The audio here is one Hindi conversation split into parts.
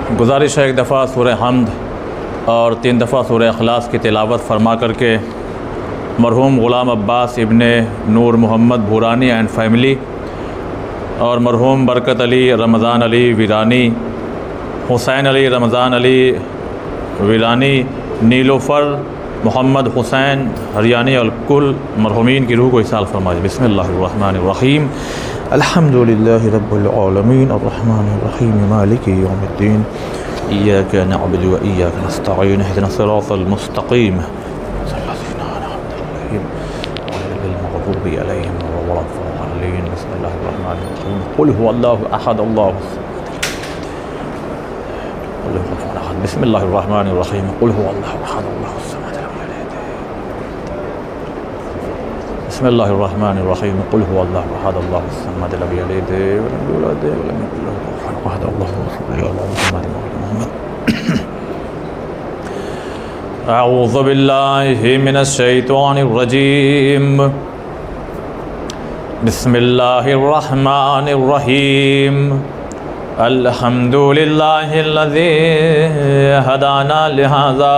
गुजारिश है एक दफ़ा सूरह हम्द और 3 दफ़ा सूरह इखलास की तिलावत फरमा करके मरहूम ग़ुलाम अब्बास इब्ने नूर मोहम्मद भूरानी एंड फैमिली और मरहूम बरकत अली रमज़ान अली वीरानी, हुसैन अली रमज़ान अली वीरानी, नीलोफ़र मोहम्मद हुसैन हरियाणी और कुल मरहूमीन की रूह को इसाल फरमाए। बिस्मिल्लाहिर्रहमानिर्रहीम। अल्हम्दुलिल्लाहि रब्बिल आलमीन अर्रहमानिर्रहीम मालिकि यौमिद्दीन इय्याका नअबुदु व इय्याका नस्तईन इहदिनस सिरातल मुस्तक़ीम गैरिल मग़दूबि अलैहिम वलद्दाल्लीन। बिस्मिल्लाहिर्रहमानिर्रहीम। क़ुल हुवल्लाहु अहद अल्लाहु समद। बिस्मिल्लाहिर्रहमानिर्रहीम। क़ुल हुवल्लाहु अहद अल्लाहु समद। बिस्मिल्लाहिर्रहमानिर्रहीम। क़ुल हुवल्लाहु अहद अल्लाहु समद लम यलिद वलम यूलद वलम यकुल लहू कुफुवन अहद। अल्लाहुम्मा सल्लि अला मुहम्मद। अऊज़ु बिल्लाहि मिनश शैतानिर रजीम। बिस्मिल्लाहिर्रहमानिर्रहीम। अल्हम्दुलिल्लाहिल्लज़ी हदाना लिहाज़ा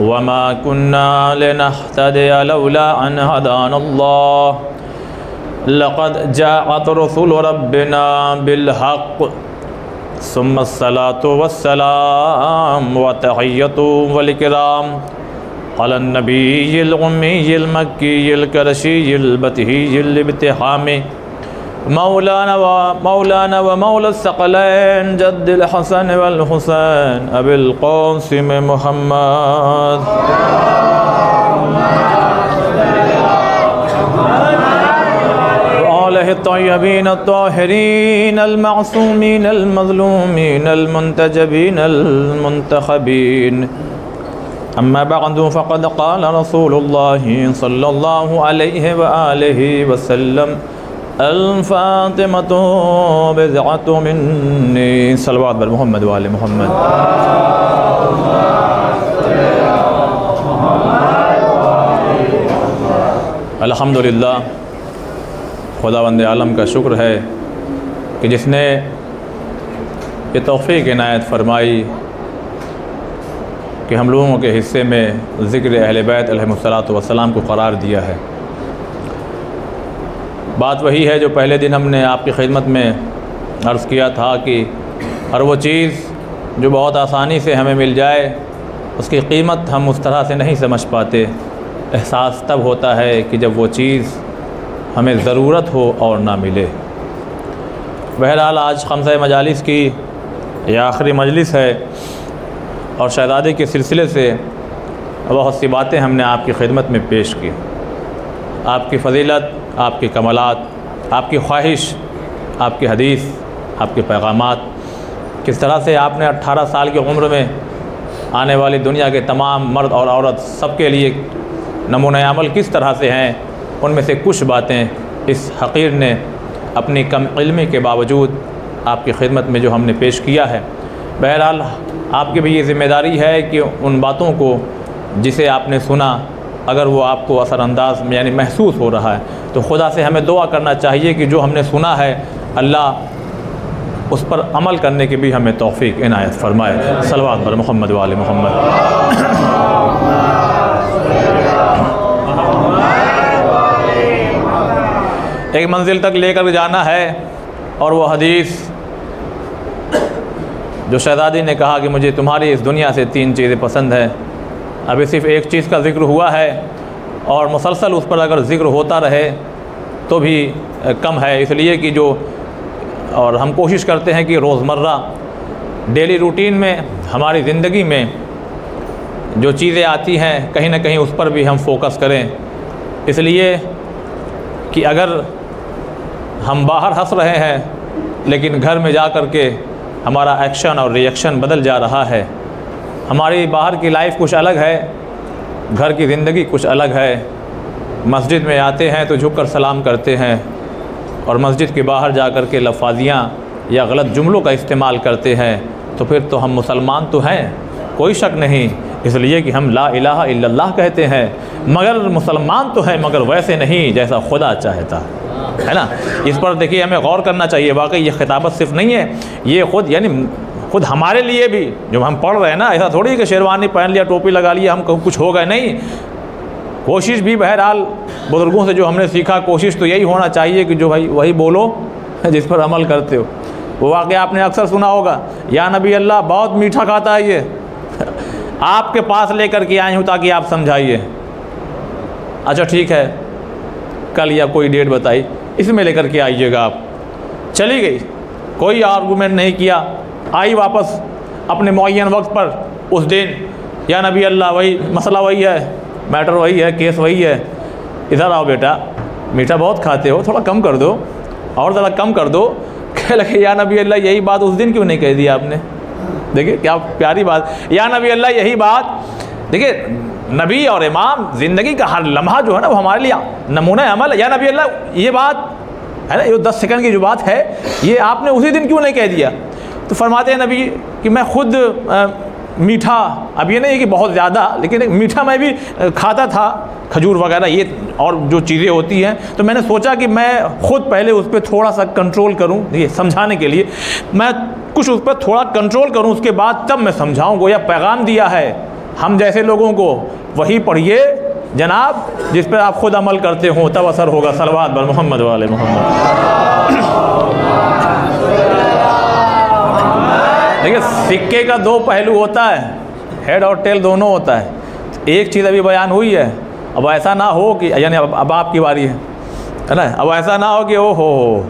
वमा कुन्ना लिनहतदिया लौला अन हदानल्लाह लक़द जाअत रसूलु रब्बिना बिलहक़्क़ सुम्मस्सलातु वस्सलाम व तहिय्यतु वल इकराम अलन नबिय्यिल उम्मिय्यिल मक्किय्यिल क़रशिय्यिल बतिय्यिल इब्तिहामी मौलाना व मौला सकलैन जद्दिल हसन वल हुसैन अबिल क़ासिम मुहम्मद आलिहि तय्यबीन अत्ताहिरीन अल मासूमीन अल मज़लूमीन अल मुंतजबीन अल मुंतखबीन। अम्मा बअदु फ़क़द क़ाल रसूलुल्लाहि सल्लल्लाहु अलैहि व आलिहि वसल्लम अल-फ़ातिमतु बिज़अतु मिन्नी। सल्लल्लाहु अलैहि मोहम्मद व आले मोहम्मद। अल्हम्दुलिल्लाह, खुदावंद आलम का शुक्र है कि जिसने ये तौफ़ीक़ इनायत फ़रमाई कि हम लोगों के हिस्से में ज़िक्र अहले बैत अलैहिमुस्सलातु वस्सलाम को क़रार दिया है। बात वही है जो पहले दिन हमने आपकी खिदमत में अर्ज़ किया था कि हर वो चीज़ जो बहुत आसानी से हमें मिल जाए उसकी कीमत हम उस तरह से नहीं समझ पाते। एहसास तब होता है कि जब वो चीज़ हमें ज़रूरत हो और ना मिले। बहरहाल आज खम्सा मजालिस की यह आखिरी मजलिस है और शहज़ादे के सिलसिले से बहुत सी बातें हमने आपकी खिदमत में पेश की। आपकी फ़जीलत, आपके कमालात, आपकी ख्वाहिश, आपकी हदीस, आपके पैगामात, किस तरह से आपने 18 साल की उम्र में आने वाली दुनिया के तमाम मर्द और औरत सबके लिए नमूने अमल किस तरह से हैं, उनमें से कुछ बातें इस हक़ीर ने अपनी कम इल्मी के बावजूद आपकी खिदमत में जो हमने पेश किया है। बहरहाल आपकी भी ये ज़िम्मेदारी है कि उन बातों को जिसे आपने सुना अगर वो आपको असरअंदाज यानी महसूस हो रहा है तो खुदा से हमें दुआ करना चाहिए कि जो हमने सुना है अल्लाह उस पर अमल करने की भी हमें तौफ़ीक़ इनायत फ़रमाए। सल्लल्लाहु अलैहि मोहम्मद व आले मोहम्मद। एक मंजिल तक लेकर जाना है और वो हदीस जो शहज़ादी ने कहा कि मुझे तुम्हारी इस दुनिया से 3 चीज़ें पसंद है। अभी सिर्फ़ एक चीज़ का ज़िक्र हुआ है और मुसलसल उस पर अगर ज़िक्र होता रहे तो भी कम है, इसलिए कि जो और हम कोशिश करते हैं कि रोज़मर्रा डेली रूटीन में हमारी ज़िंदगी में जो चीज़ें आती हैं कहीं ना कहीं उस पर भी हम फोकस करें, इसलिए कि अगर हम बाहर हंस रहे हैं लेकिन घर में जा कर के हमारा एक्शन और रिएक्शन बदल जा रहा है। हमारी बाहर की लाइफ कुछ अलग है, घर की ज़िंदगी कुछ अलग है। मस्जिद में आते हैं तो झुककर सलाम करते हैं और मस्जिद के बाहर जा कर के लफाजियाँ या गलत जुमलों का इस्तेमाल करते हैं, तो फिर तो हम मुसलमान तो हैं, कोई शक नहीं, इसलिए कि हम ला इलाहा इल्लल्लाह कहते हैं, मगर मुसलमान तो हैं मगर वैसे नहीं जैसा खुदा चाहता है ना। इस पर देखिए हमें गौर करना चाहिए। वाकई ये खिताबत सिर्फ नहीं है, ये ख़ुद यानी खुद हमारे लिए भी जो हम पढ़ रहे हैं ना, ऐसा थोड़ी कि शेरवानी पहन लिया, टोपी लगा लिया, हम कुछ हो गए, नहीं। कोशिश भी बहरहाल बुज़ुर्गों से जो हमने सीखा, कोशिश तो यही होना चाहिए कि जो भाई वही बोलो जिस पर अमल करते हो। वो वाक़या आपने अक्सर सुना होगा, या नबी अल्लाह बहुत मीठा खाता है ये, आपके पास लेकर के आई हूँ ताकि आप समझाइए। अच्छा ठीक है, कल या कोई डेट बताई, इसमें लेकर के आइएगा आप। चली गई, कोई आर्गूमेंट नहीं किया, आई वापस अपने मुअय्यन वक्त पर उस दिन, या नबी अल्लाह वही मसला वही है, मैटर वही है, केस वही है, इधर आओ बेटा, मीठा बहुत खाते हो, थोड़ा कम कर दो, और ज़रा कम कर दो। कह लगे या नबी अल्लाह यही बात उस दिन क्यों नहीं कह दिया आपने? देखिए क्या प्यारी बात, या नबी अल्लाह यही बात। देखिए नबी और इमाम ज़िंदगी का हर लम्हा जो है ना वो हमारे लिए नमूना अमल है। या नबी अल्लाह ये बात है ना, ये 10 सेकंड की जो बात है, ये आपने उसी दिन क्यों नहीं कह दिया? तो फरमाते हैं नबी कि मैं खुद मीठा, अब ये नहीं कि बहुत ज़्यादा, लेकिन मीठा मैं भी खाता था, खजूर वगैरह ये और जो चीज़ें होती हैं, तो मैंने सोचा कि मैं ख़ुद पहले उस पर थोड़ा सा कंट्रोल करूं, ये समझाने के लिए मैं कुछ उस पर थोड़ा कंट्रोल करूं, उसके बाद तब मैं समझाऊँ। गोया पैगाम दिया है हम जैसे लोगों को, वही पढ़िए जनाब जिस पर आप ख़ुद अमल करते हो, तब असर होगा। सलवात बर मोहम्मद वाले मोहम्मद। देखिए सिक्के का 2 पहलू होता है, हेड और टेल दोनों होता है। एक चीज़ अभी बयान हुई है, अब ऐसा ना हो कि यानी अब आपकी बारी है ना, अब ऐसा ना हो कि ओ हो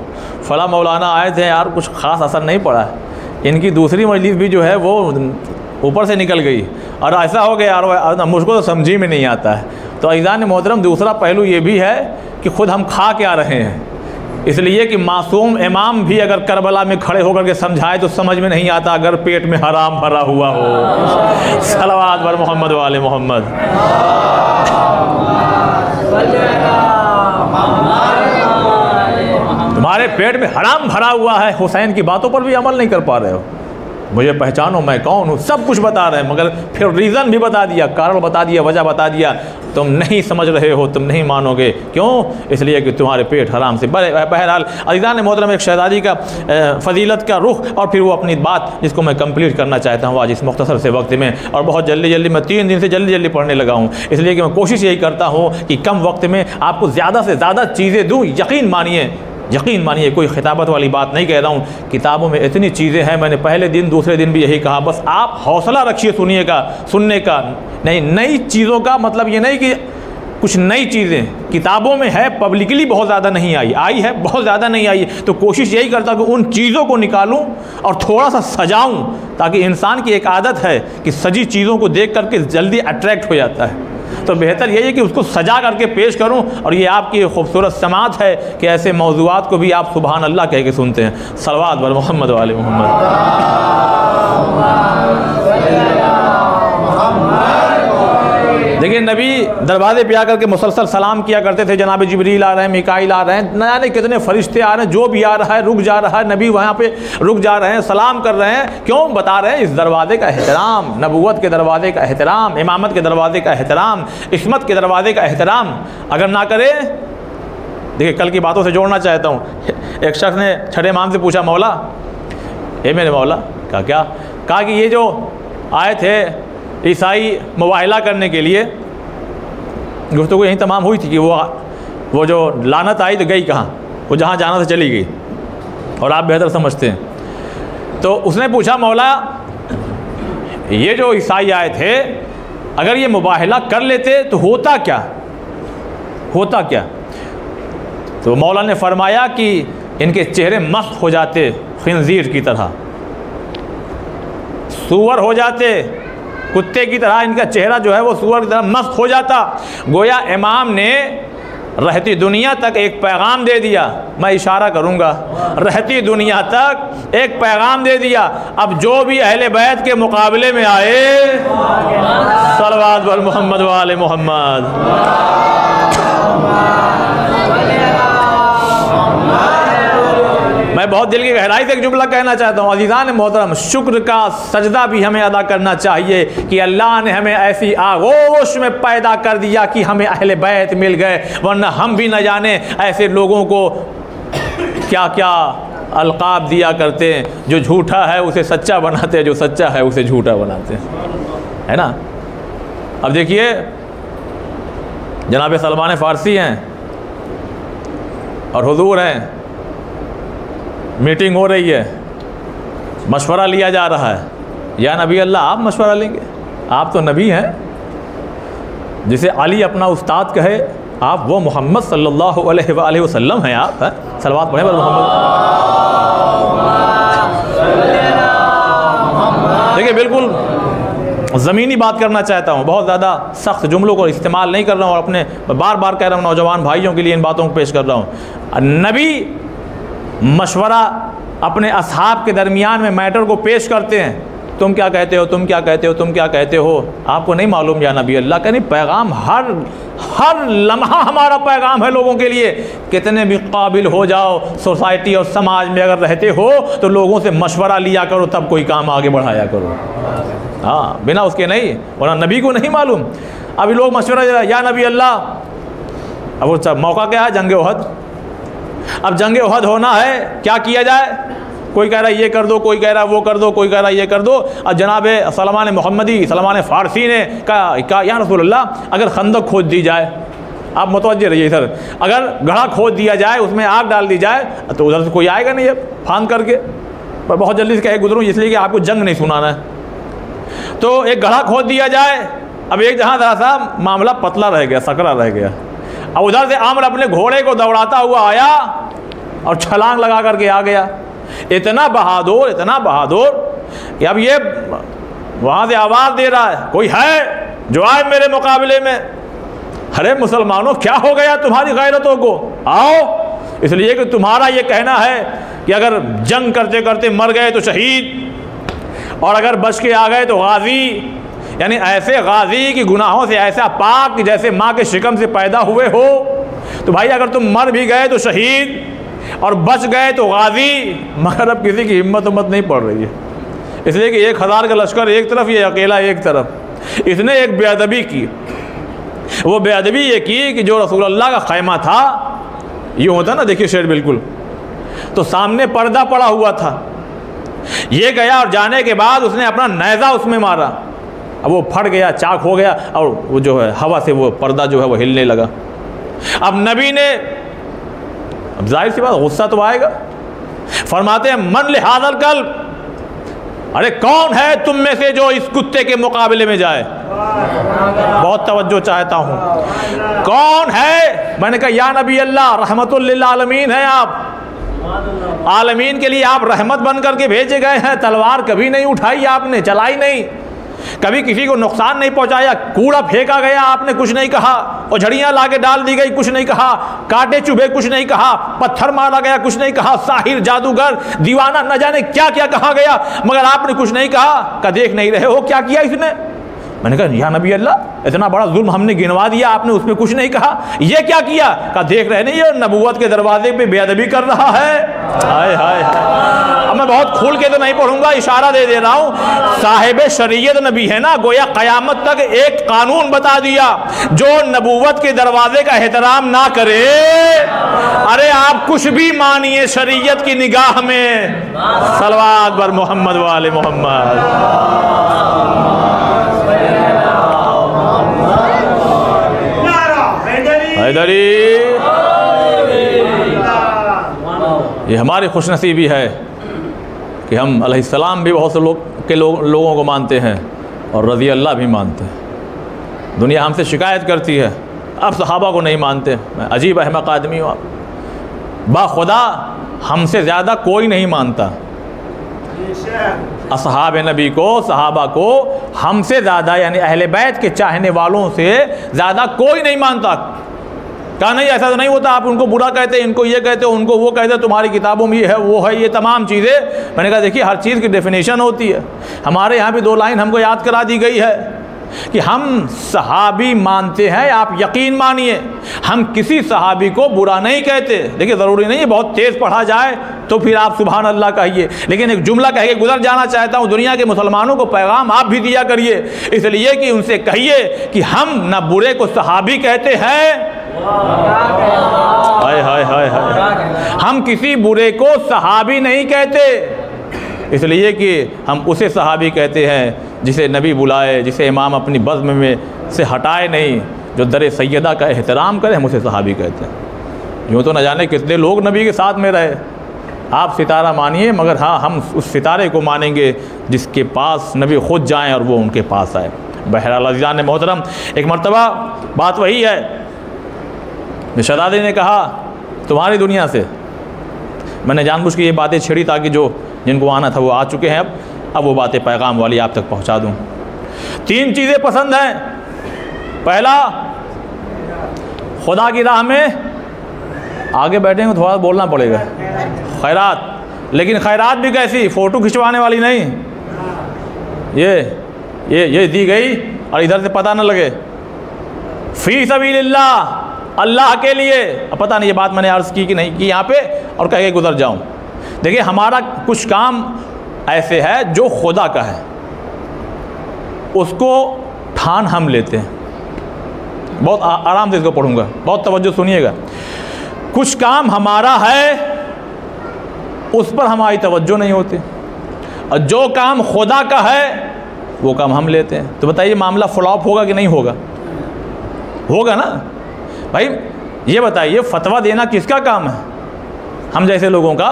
फला मौलाना आए थे यार, कुछ ख़ास असर नहीं पड़ा, इनकी दूसरी मजलिस भी जो है वो ऊपर से निकल गई, और ऐसा हो गया यार मुझको तो समझ में नहीं आता है। तो अज़ीज़ान मोहतरम दूसरा पहलू ये भी है कि ख़ुद हम खा क्या रहे हैं, इसलिए कि मासूम इमाम भी agar करबला में खड़े होकर के समझाए तो समझ में नहीं आता अगर पेट में हराम भरा हुआ हो। सलवात बर मोहम्मद वाले मोहम्मद। तुम्हारे पेट में हराम भरा हुआ है, हुसैन की बातों पर भी अमल नहीं कर पा रहे हो, मुझे पहचानो मैं कौन हूँ, सब कुछ बता रहे हैं, मगर फिर रीज़न भी बता दिया, कारण बता दिया, वजह बता दिया, तुम नहीं समझ रहे हो, तुम नहीं मानोगे। क्यों? इसलिए कि तुम्हारे पेट हराम से भरे। बहरहाल अज़ीज़ान मोहतरम, एक शहज़ादी का फ़जीलत का रुख, और फिर वो अपनी बात जिसको मैं कंप्लीट करना चाहता हूँ आज इस मुख्तसर से वक्त में, और बहुत जल्दी मैं 3 दिन से जल्दी पढ़ने लगा हूँ, इसलिए कि मैं कोशिश यही करता हूँ कि कम वक्त में आपको ज़्यादा से ज़्यादा चीज़ें दूँ। यकीन मानिए कोई खिताबत वाली बात नहीं कह रहा हूँ, किताबों में इतनी चीज़ें हैं, मैंने पहले दिन दूसरे दिन भी यही कहा, बस आप हौसला रखिए सुनने का। नहीं, नई चीज़ों का मतलब ये नहीं कि कुछ नई चीज़ें किताबों में है, पब्लिकली बहुत ज़्यादा नहीं आई है, बहुत ज़्यादा नहीं आई, तो कोशिश यही करता कि उन चीज़ों को निकालूं और थोड़ा सा सजाऊं, ताकि इंसान की एक आदत है कि सजी चीज़ों को देख करके जल्दी अट्रैक्ट हो जाता है, तो बेहतर यही है कि उसको सजा करके पेश करूं। और ये आपकी खूबसूरत समात है कि ऐसे मौज़ूआत को भी आप सुभान अल्लाह कह के सुनते हैं। सलवात बर मोहम्मद वाले मोहम्मद। देखिए नबी दरवाजे पे आकर के मुसलसल सलाम किया करते थे, जनाब जिब्रील आ रहे हैं, मिकाईल आ रहे हैं, न जाने कितने फरिश्ते आ रहे हैं, जो भी आ रहा है रुक जा रहा है, नबी वहाँ पे रुक जा रहे हैं, सलाम कर रहे हैं। क्यों? बता रहे हैं इस दरवाजे का एहतराम, नबूवत के दरवाजे का एहतराम, इमामत के दरवाजे का एहतराम, इस्मत के दरवाजे का एहतराम अगर ना करें। देखिए कल की बातों से जोड़ना चाहता हूँ, एक शख्स ने छठे इमाम से पूछा, मौला ये मेरे मौला, कहा कि ये जो आए थे ईसाई मुबाहला करने के लिए, गुफ्तगू यहीं तमाम हुई थी कि वो जो लानत आई तो गई कहाँ, वो जहाँ जाना था चली गई, और आप बेहतर समझते हैं। तो उसने पूछा, मौला ये जो ईसाई आए थे अगर ये मुबाहला कर लेते तो होता क्या? तो मौला ने फरमाया कि इनके चेहरे मस्त हो जाते, खिंजीर की तरह, सूअर हो जाते, कुत्ते की तरह इनका चेहरा जो है वो सूअर की तरह मस्त हो जाता। गोया इमाम ने रहती दुनिया तक एक पैगाम दे दिया, मैं इशारा करूंगा, रहती दुनिया तक एक पैगाम दे दिया। अब जो भी अहले बैत के मुकाबले में आए, सलवात बर मोहम्मद वाले मोहम्मद। मैं बहुत दिल की गहराई से एक जुमला कहना चाहता हूँ, अज़ीज़ान मोहतरम, शुक्र का सजदा भी हमें अदा करना चाहिए कि अल्लाह ने हमें ऐसी आगोश में पैदा कर दिया कि हमें अहले बैत मिल गए, वरना हम भी न जाने ऐसे लोगों को क्या क्या अलकाब दिया करते हैं, जो झूठा है उसे सच्चा बनाते हैं, जो सच्चा है उसे झूठा बनाते हैं, है ना। अब देखिए जनाब सलमान फ़ारसी हैं और हुजूर हैं, मीटिंग हो रही है, मशवरा लिया जा रहा है, या नबी अल्लाह आप मशवरा लेंगे? आप तो नबी हैं। जिसे अली अपना उस्ताद कहे, आप वो मोहम्मद सल्लल्लाहु अलैहि वसल्लम हैं, आप हैं। सलवात पढ़े पर मोहम्मद। देखिए बिल्कुल ज़मीनी बात करना चाहता हूँ, बहुत ज़्यादा सख्त जुमलों को इस्तेमाल नहीं कर रहा हूँ और अपने बार बार कह रहा हूँ नौजवान भाइयों के लिए इन बातों को पेश कर रहा हूँ। नबी मशवरा अपने असहाब के दरमियान में मैटर को पेश करते हैं, तुम क्या कहते हो, तुम क्या कहते हो, तुम क्या कहते हो, आपको नहीं मालूम या नबी अल्लाह? कहनी पैगाम हर लम्हा हमारा पैगाम है लोगों के लिए। कितने भी काबिल हो जाओ, सोसाइटी और समाज में अगर रहते हो तो लोगों से मशवरा लिया करो, तब कोई काम आगे बढ़ाया करो। हाँ, बिना उसके नहीं, वरना नबी को नहीं मालूम। अभी लोग मशवरा दे रहे या नबी अल्लाह, अब वो मौका क्या है? जंग उहद। अब जंग उहद होना है, क्या किया जाए? कोई कह रहा है ये कर दो, कोई कह रहा है वो कर दो, कोई कह रहा है ये कर दो। और जनाब सलमान मोहम्मदी, सलमान फ़ारसी ने कहा या रसूल अल्लाह, अगर खंदक खोद दी जाए, आप मुतवज्जे रहिए सर, अगर गड्ढा खोद दिया जाए, उसमें आग डाल दी जाए, तो उधर से कोई आएगा नहीं अब फांद करके। पर बहुत जल्दी से कहे गुजरूँ इसलिए कि आपको जंग नहीं सुनाना है। तो एक गड्ढा खोद दिया जाए। अब एक जहाँ ज़रा सा मामला पतला रह गया, सकरा रह गया। अब उधर से आमर अपने घोड़े को दौड़ाता हुआ आया और छलांग लगा करके आ गया। इतना बहादुर कि अब ये वहाँ से आवाज़ दे रहा है, कोई है जो आए मेरे मुकाबले में? अरे मुसलमानों, क्या हो गया तुम्हारी गैरतों को? आओ। इसलिए कि तुम्हारा ये कहना है कि अगर जंग करते करते मर गए तो शहीद, और अगर बच के आ गए तो गाजी, यानी ऐसे गाजी की गुनाहों से ऐसा पाक जैसे माँ के शिकम से पैदा हुए हो। तो भाई अगर तुम मर भी गए तो शहीद और बच गए तो गाजी, मगर अब किसी की हिम्मत नहीं पड़ रही है। इसलिए कि 1000 का लश्कर एक तरफ, ये अकेला एक तरफ। इसने एक बेअदबी की। वो बेअदबी ये की कि जो रसूलुल्लाह का खैमा था, ये होता ना, देखिए शेर बिल्कुल, तो सामने पर्दा पड़ा हुआ था। ये गया और जाने के बाद उसने अपना नेज़ा उसमें मारा। अब वो फट गया, चाक हो गया, और वो जो है हवा से वो पर्दा जो है वो हिलने लगा। अब नबी ने, अब जाहिर सी बात गुस्सा तो आएगा। फरमाते हैं मन लिहाजल कल्ब, अरे कौन है तुम में से जो इस कुत्ते के मुकाबले में जाए? बहुत तवज्जो चाहता हूँ। कौन है? मैंने कहा या नबी अल्लाह, रहमतुल लिल आलमीन है आप, आलमीन के लिए आप रहमत बन करके भेजे गए हैं। तलवार कभी नहीं उठाई आपने, चलाई नहीं, कभी किसी को नुकसान नहीं पहुंचाया। कूड़ा फेंका गया, आपने कुछ नहीं कहा। और झड़ियाँ लाके डाल दी गई, कुछ नहीं कहा। कांटे चुभे, कुछ नहीं कहा। पत्थर मारा गया, कुछ नहीं कहा। साहिर, जादूगर, दीवाना, न जाने क्या क्या कहा गया, मगर आपने कुछ नहीं कहा। का देख नहीं रहे हो क्या किया इसने? मैंने कहा या नबी अल्लाह, इतना बड़ा जुल्म हमने गिनवा दिया, आपने उसमें कुछ नहीं कहा। ये क्या किया? का देख रहे नहीं, ये नबूवत के दरवाजे पे बेअदबी कर रहा है। हाय हाय हाय। अब मैं बहुत खोल के तो नहीं पढ़ूंगा, इशारा दे रहा हूँ। साहिब शरीयत नबी है ना, गोया क़यामत तक एक कानून बता दिया, जो नबूवत के दरवाजे का एहतराम ना करे, अरे आप कुछ भी मानिए शरीयत की निगाह में। सलवात बर मोहम्मद वाले मोहम्मद। हैदरी, ये हमारी खुशनसीबी है कि हम अलैहिस्सलाम भी बहुत से लोगों को मानते हैं और रज़ी अल्लाह भी मानते हैं। दुनिया हमसे शिकायत करती है आप सहाबा को नहीं मानते। मैं अजीब अहमक आदमी हूँ। आप बाखुदा हमसे ज़्यादा कोई नहीं मानता। असहाब नबी को, सहाबा को हमसे ज़्यादा, यानी अहले बैत के चाहने वालों से ज़्यादा कोई नहीं मानता। कहा नहीं, ऐसा तो नहीं होता, आप उनको बुरा कहते, इनको ये कहते, उनको वो कहते, तुम्हारी किताबों में ये है वो है, ये तमाम चीज़ें। मैंने कहा देखिए हर चीज़ की डेफिनेशन होती है। हमारे यहाँ भी 2 लाइन हमको याद करा दी गई है कि हम सहाबी मानते हैं, आप यकीन मानिए, हम किसी सहाबी को बुरा नहीं कहते। देखिए ज़रूरी नहीं है बहुत तेज़ पढ़ा जाए तो फिर आप सुभान अल्लाह कहिए, लेकिन एक जुमला कह के गुजर जाना चाहता हूँ। दुनिया के मुसलमानों को पैगाम आप भी दिया करिए, इसलिए कि उनसे कहिए कि हम न बुरे को सहाबी कहते हैं हाय हाय हाय हाय। हम किसी बुरे को सहाबी नहीं कहते, इसलिए कि हम उसे सहाबी कहते हैं जिसे नबी बुलाए, जिसे इमाम अपनी बज़्म में से हटाए नहीं, जो दर सैयदा का एहतराम करे, हम उसे सहाबी कहते हैं। यूँ तो न जाने कितने लोग नबी के साथ में रहे। आप सितारा मानिए, मगर हाँ, हम उस सितारे को मानेंगे जिसके पास नबी ख़ुद जाएं और वो उनके पास आए। बहरहाल अज़ीज़ान मोहतरम, एक मरतबा बात वही है, शहज़ादे ने कहा तुम्हारी दुनिया से, मैंने जानबूझ के ये बातें छेड़ी ताकि जो जिनको आना था वो आ चुके हैं, अब वो बातें पैगाम वाली आप तक पहुंचा दूं। 3 चीज़ें पसंद हैं। पहला, खुदा की राह में आगे बैठेंगे थोड़ा बोलना पड़ेगा, खैरात, लेकिन खैरात भी कैसी, फ़ोटो खिंचवाने वाली नहीं, ये दी गई और इधर से पता न लगे, फ़ी सबीलिल्लाह, अल्लाह के लिए। अब पता नहीं ये बात मैंने अर्ज़ की कि नहीं की यहाँ पे, और कह के गुजर जाऊँ। देखिए, हमारा कुछ काम ऐसे है जो खुदा का है, उसको ठान हम लेते हैं। बहुत आराम से इसको पढ़ूँगा, बहुत तवज्जो सुनिएगा। कुछ काम हमारा है, उस पर हमारी तवज्जो नहीं होती, और जो काम खुदा का है वो काम हम लेते हैं। तो बताइए मामला फ्लॉप होगा कि नहीं होगा? होगा ना भाई। ये बताइए, फतवा देना किसका काम है? हम जैसे लोगों का।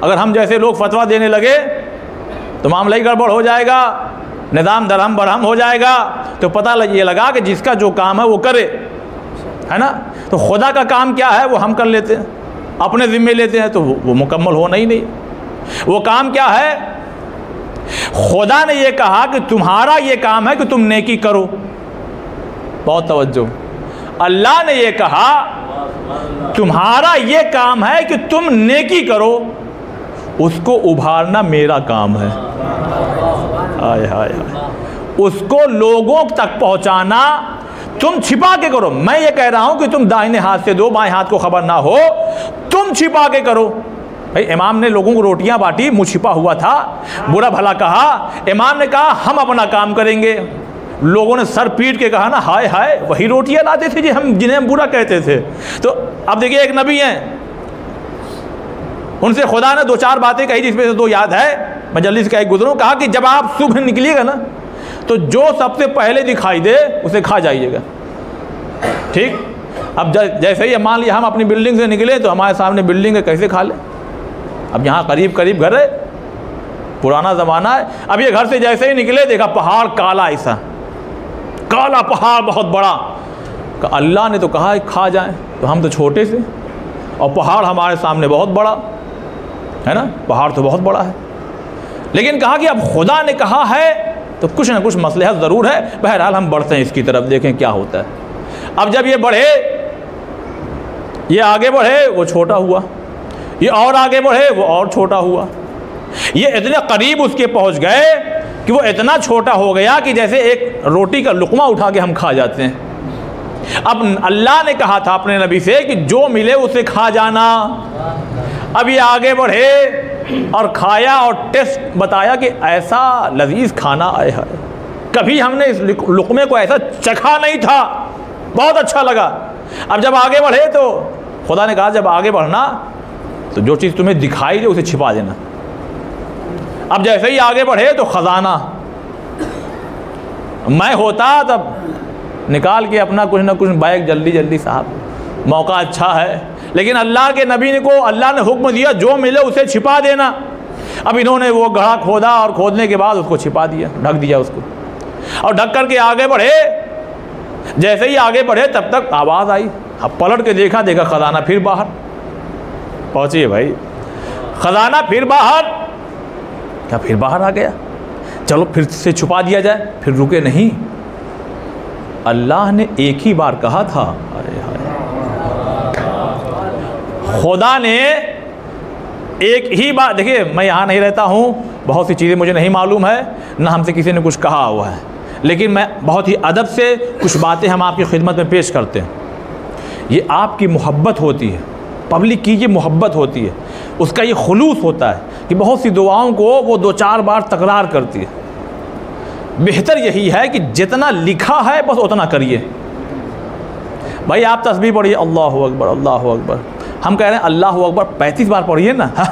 अगर हम जैसे लोग फतवा देने लगे तो मामला ही गड़बड़ हो जाएगा, निज़ाम दरहम बरहम हो जाएगा। तो पता ये लगा कि जिसका जो काम है वो करे, है ना। तो खुदा का काम क्या है वो हम कर लेते हैं, अपने ज़िम्मे लेते हैं, तो वो मुकम्मल होना ही नहीं। वो काम क्या है? खुदा ने ये कहा कि तुम्हारा ये काम है कि तुम नेकी करो। बहुत तवज्जो। अल्लाह ने ये कहा तुम्हारा ये काम है कि तुम नेकी करो, उसको उभारना मेरा काम है। हाय हाय हाय। उसको लोगों तक पहुंचाना तुम छिपा के करो। मैं ये कह रहा हूं कि तुम दाहिने हाथ से दो, बाएं हाथ को खबर ना हो, तुम छिपा के करो। भाई इमाम ने लोगों को रोटियां बांटी, मुंह छिपा हुआ था, बुरा भला कहा। इमाम ने कहा हम अपना काम करेंगे। लोगों ने सर पीट के कहा ना, हाय हाय, वही रोटियां लाते थे जिन्हें हम बुरा कहते थे। तो अब देखिए, एक नबी हैं, उनसे खुदा ने 2-4 बातें कही, जिसमें से 2 याद है, मैं जल्दी से कह गुजरूं। कहा कि जब आप सुबह निकलिएगा ना, तो जो सबसे पहले दिखाई दे उसे खा जाइएगा। ठीक। अब जैसे ही मान लिया हम अपनी बिल्डिंग से निकले, तो हमारे सामने बिल्डिंग है, कैसे खा ले? अब यहाँ करीब करीब घर है, पुराना ज़माना है। अब ये घर से जैसे ही निकले, देखा पहाड़ काला, ऐसा काला पहाड़ बहुत बड़ा। अल्लाह ने तो कहा खा जाएं, तो हम तो छोटे से, और पहाड़ हमारे सामने बहुत बड़ा है ना, पहाड़ तो बहुत बड़ा है। लेकिन कहा कि अब खुदा ने कहा है तो कुछ ना कुछ मसलहत ज़रूर है। बहरहाल हम बढ़ते हैं इसकी तरफ, देखें क्या होता है। अब जब ये बढ़े, ये आगे बढ़े, वो छोटा हुआ, ये और आगे बढ़े, वो और छोटा हुआ। ये इतने करीब उसके पहुंच गए कि वो इतना छोटा हो गया कि जैसे एक रोटी का लुक़मा उठा के हम खा जाते हैं। अब अल्लाह ने कहा था अपने नबी से कि जो मिले उसे खा जाना। अब ये आगे बढ़े और खाया, और टेस्ट बताया कि ऐसा लजीज खाना आया है, कभी हमने इस लुक़मे को ऐसा चखा नहीं था, बहुत अच्छा लगा। अब जब आगे बढ़े तो खुदा ने कहा जब आगे बढ़ना तो जो चीज़ तुम्हें दिखाई दे उसे छिपा देना। अब जैसे ही आगे बढ़े तो ख़जाना, मैं होता तब निकाल के अपना कुछ ना कुछ बैग जल्दी जल्दी, साहब मौका अच्छा है। लेकिन अल्लाह के नबी ने को अल्लाह ने हुक्म दिया जो मिले उसे छिपा देना। अब इन्होंने वो गड्ढा खोदा, और खोदने के बाद उसको छिपा दिया, ढक दिया उसको, और ढक करके आगे बढ़े। जैसे ही आगे बढ़े तब तक आवाज़ आई। अब पलट के देखा ख़जाना फिर बाहर। पहुँचिए भाई, ख़जाना फिर बाहर। क्या फिर बाहर आ गया? चलो फिर से छुपा दिया जाए। फिर रुके नहीं, अल्लाह ने एक ही बार कहा था। अरे हाय, खुदा ने एक ही बार। देखिए मैं यहाँ नहीं रहता हूँ, बहुत सी चीज़ें मुझे नहीं मालूम है, ना हमसे किसी ने कुछ कहा हुआ है, लेकिन मैं बहुत ही अदब से कुछ बातें हम आपकी खिदमत में पेश करते हैं। ये आपकी मोहब्बत होती है, पब्लिक की ये मोहब्बत होती है, उसका ये खुलूस होता है कि बहुत सी दुआओं को वो 2-4 बार तकरार करती है। बेहतर यही है कि जितना लिखा है बस उतना करिए, भाई आप तस्बीह पढ़िए अल्लाहु अकबर अल्लाहु अकबर, हम कह रहे हैं अल्लाहु अकबर 35 बार पढ़िए ना। हाँ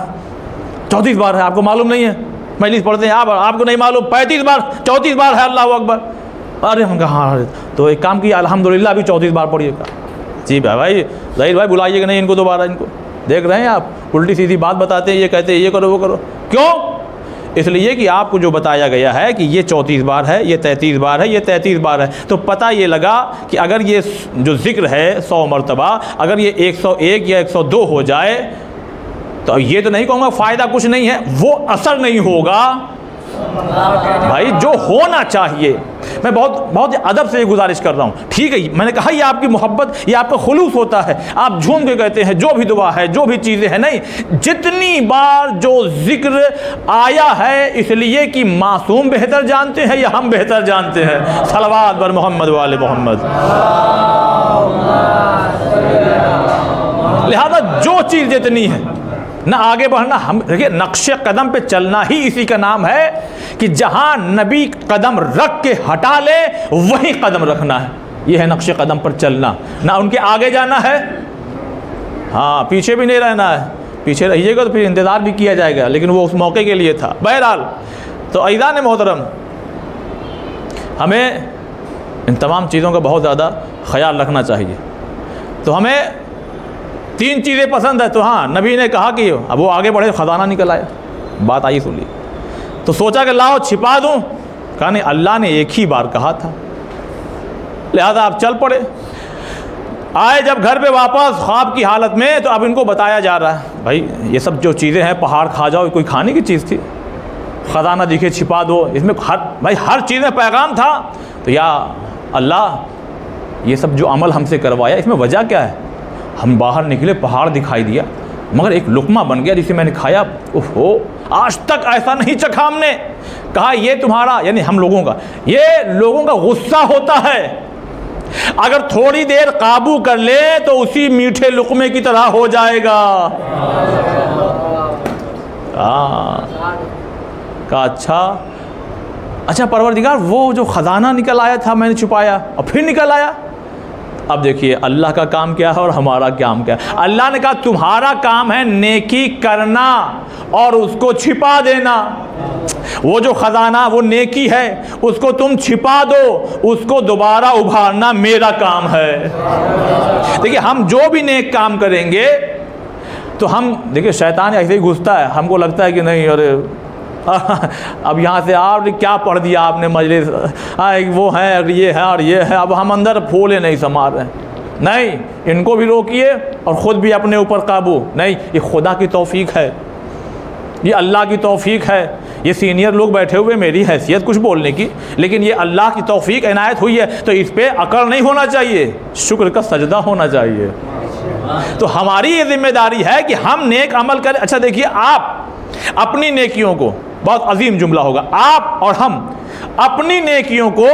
34 बार है, आपको मालूम नहीं है? मजलिस पढ़ते हैं आप, आपको नहीं मालूम 35 बार 34 बार है अल्लाहु अकबर। अरे हम कहा हाँ, तो एक काम किया अल्हम्दुलिल्लाह भी 34 बार पढ़िएगा। जी भाई ज़हीर भाई बुलाइएगा नहीं इनको दोबारा, इनको देख रहे हैं आप उल्टी सीधी बात बताते हैं, ये कहते हैं ये करो वो करो। क्यों? इसलिए कि आपको जो बताया गया है कि ये 34 बार है, ये 33 बार है, ये 33 बार है, तो पता ये लगा कि अगर ये जो जिक्र है 100 मरतबा, अगर ये 101 या 102 हो जाए तो ये तो नहीं कहूँगा फ़ायदा कुछ नहीं है, वो असर नहीं होगा भाई जो होना चाहिए। मैं बहुत अदब से ये गुजारिश कर रहा हूँ, ठीक है? मैंने कहा ये आपकी मोहब्बत, ये आपका खुलूस होता है, आप झूम के कहते हैं जो भी दुआ है जो भी चीज़ें हैं, नहीं जितनी बार जो जिक्र आया है इसलिए कि मासूम बेहतर जानते हैं या हम बेहतर जानते हैं। सलवात बर मोहम्मद वाले मोहम्मद। लिहाजा जो चीज़ जितनी है ना आगे बढ़ना, हम देखिए नक्शे कदम पे चलना ही इसी का नाम है कि जहां नबी कदम रख के हटा ले वहीं कदम रखना है। यह है नक्शे कदम पर चलना, ना उनके आगे जाना है, हाँ पीछे भी नहीं रहना है। पीछे रहिएगा तो फिर इंतज़ार भी किया जाएगा, लेकिन वो उस मौके के लिए था। बहरहाल तो अज़ीज़ान मोहतरम, हमें इन तमाम चीज़ों का बहुत ज़्यादा ख्याल रखना चाहिए। तो हमें 3 चीज़ें पसंद है, तो हाँ नबी ने कहा कि अब वो आगे बढ़े ख़जाना निकल आया, बात आई सुन ली, तो सोचा कि लाओ छिपा दूँ, कहा नहीं अल्लाह ने एक ही बार कहा था, लिहाजा आप चल पड़े। आए जब घर पे वापस ख्वाब की हालत में, तो अब इनको बताया जा रहा है भाई ये सब जो चीज़ें हैं पहाड़ खा जाओ, कोई खाने की चीज़ थी, ख़जाना दिखे छिपा दो, इसमें हर चीज़ में पैगाम था। तो या अल्लाह ये सब जो अमल हमसे करवाया इसमें वजह क्या है? हम बाहर निकले पहाड़ दिखाई दिया, मगर एक लुकमा बन गया जिसे मैंने खाया, ओहो आज तक ऐसा नहीं चखा हमने। कहा ये तुम्हारा यानी हम लोगों का, ये लोगों का गुस्सा होता है, अगर थोड़ी देर काबू कर ले तो उसी मीठे लुकमे की तरह हो जाएगा। कहा अच्छा परवरदिगार वो जो ख़जाना निकल आया था मैंने छुपाया और फिर निकल आया। अब देखिए अल्लाह का काम क्या है और हमारा काम क्या है। अल्लाह ने कहा तुम्हारा काम है नेकी करना और उसको छिपा देना। वो जो ख़जाना वो नेकी है, उसको तुम छिपा दो, उसको दोबारा उभारना मेरा काम है। देखिए हम जो भी नेक काम करेंगे तो हम देखिए शैतान ऐसे ही घुसता है, हमको लगता है कि नहीं अरे अब यहाँ से आपने क्या पढ़ दिया आपने मजलिस, वो है और ये है और ये है, अब हम अंदर फूले नहीं समा रहे हैं। नहीं, इनको भी रोकिए और ख़ुद भी अपने ऊपर काबू। नहीं, ये खुदा की तौफीक है, ये अल्लाह की तौफीक है। ये सीनियर लोग बैठे हुए मेरी हैसियत कुछ बोलने की, लेकिन ये अल्लाह की तौफीक इनायत हुई है, तो इस पर अकड़ नहीं होना चाहिए, शुक्र का सजदा होना चाहिए। तो हमारी ये जिम्मेदारी है कि हम नेक अमल करें। अच्छा देखिए, आप अपनी नेकियों को, बहुत अजीम जुमला होगा, आप और हम अपनी नेकियों को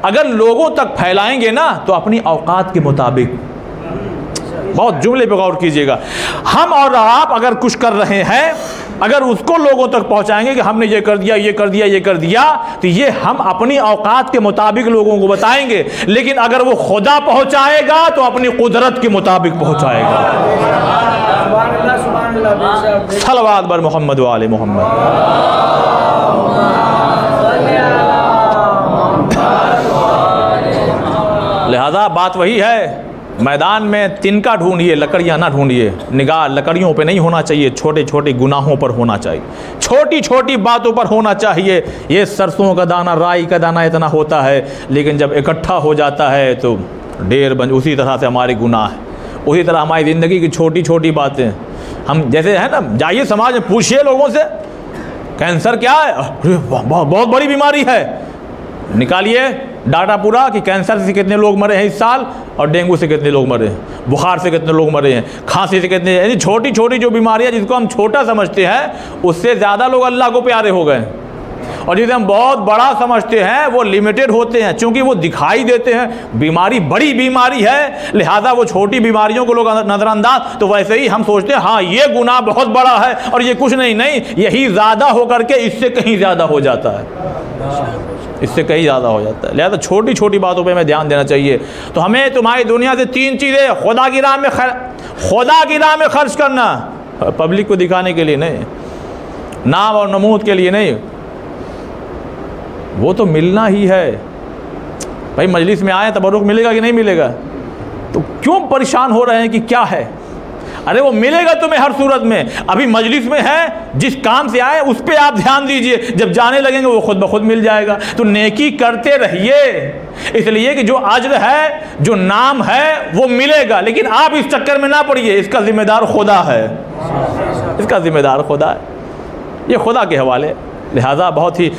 अगर लोगों तक फैलाएंगे ना तो अपनी औकात के मुताबिक, बहुत जुमले पे गौर कीजिएगा, हम और आप अगर कुछ कर रहे हैं, अगर उसको लोगों तक पहुंचाएंगे कि हमने ये कर दिया, ये कर दिया, ये कर दिया, तो ये हम अपनी औकात के मुताबिक लोगों को बताएंगे। लेकिन अगर वो खुदा पहुंचाएगा तो अपनी कुदरत के मुताबिक पहुंचाएगा। सलवात बर मोहम्मद वाले मोहम्मद। लिहाजा बात वही है, मैदान में तिनका ढूंढिए, लकड़ियाँ ना ढूंढिए। निगाह लकड़ियों पे नहीं होना चाहिए, छोटे छोटे गुनाहों पर होना चाहिए, छोटी छोटी बातों पर होना चाहिए। ये सरसों का दाना, राई का दाना इतना होता है, लेकिन जब इकट्ठा हो जाता है तो ढेर बन। उसी तरह से हमारे गुनाह है, उसी तरह हमारी ज़िंदगी की छोटी छोटी बातें। हम जैसे है ना, जाइए समाज में पूछिए लोगों से कैंसर क्या है, बहुत बड़ी बीमारी है, निकालिए डाटा पूरा कि कैंसर से कितने लोग मरे हैं इस साल और डेंगू से कितने लोग मरे हैं, बुखार से कितने लोग मरे हैं, खांसी से कितने। यानी छोटी छोटी जो बीमारियां जिसको हम छोटा समझते हैं उससे ज़्यादा लोग अल्लाह को प्यारे हो गए। और जिसे हम बहुत बड़ा समझते हैं वो लिमिटेड होते हैं, चूँकि वो दिखाई देते हैं। बीमारी बड़ी बीमारी है, लिहाजा वो छोटी बीमारियों को लोग नज़रअंदाज, तो वैसे ही हम सोचते हैं हाँ ये गुनाह बहुत बड़ा है और ये कुछ नहीं, यही ज़्यादा होकर के इससे कहीं ज़्यादा हो जाता है, इससे कहीं ज़्यादा हो जाता है। लिहाजा छोटी छोटी बातों पे हमें ध्यान देना चाहिए। तो हमें तुम्हारी दुनिया से 3 चीज़ें, खुदा की राह में खर्च करना, पब्लिक को दिखाने के लिए नहीं, नाम और नमूद के लिए नहीं, वो तो मिलना ही है। भाई मजलिस में आए तबरुक मिलेगा कि नहीं मिलेगा? तो क्यों परेशान हो रहे हैं कि क्या है? अरे वो मिलेगा तुम्हें हर सूरत में। अभी मजलिस में है, जिस काम से आए उस पर आप ध्यान दीजिए, जब जाने लगेंगे वो खुद ब खुद मिल जाएगा। तो नेकी करते रहिए, इसलिए कि जो अज्र है, जो नाम है वो मिलेगा, लेकिन आप इस चक्कर में ना पड़िए। इसका जिम्मेदार खुदा है, इसका जिम्मेदार खुदा है, ये खुदा के हवाले। लिहाजा बहुत ही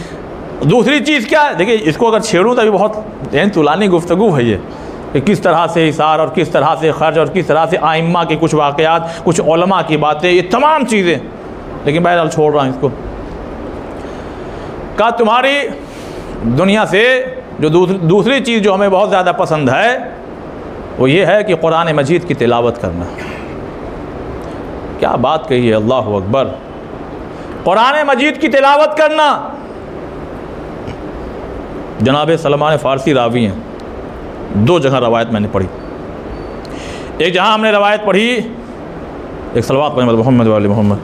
दूसरी चीज़ क्या है, देखिए इसको अगर छेड़ूँ तो अभी बहुत तुलानी गुफ्तगू है ये, कि किस तरह से हिसार और किस तरह से खर्च और किस तरह से आइम्मा के कुछ वाक़यात, कुछ उलमा की बातें, ये तमाम चीज़ें, लेकिन बहरहाल छोड़ रहा हूँ इसको। का तुम्हारी दुनिया से जो दूसरी चीज़ जो हमें बहुत ज़्यादा पसंद है वो ये है कि कुरान मजीद की तिलावत करना। क्या बात कही है, अल्लाह अकबर। कुरान मजीद की तिलावत करना। जनाब सलमान फ़ारसी रावी हैं, 2 जगह रवायत मैंने पढ़ी। एक जहाँ हमने रवायत पढ़ी, एक सलवात पढ़ी मोहम्मद वाले मोहम्मद।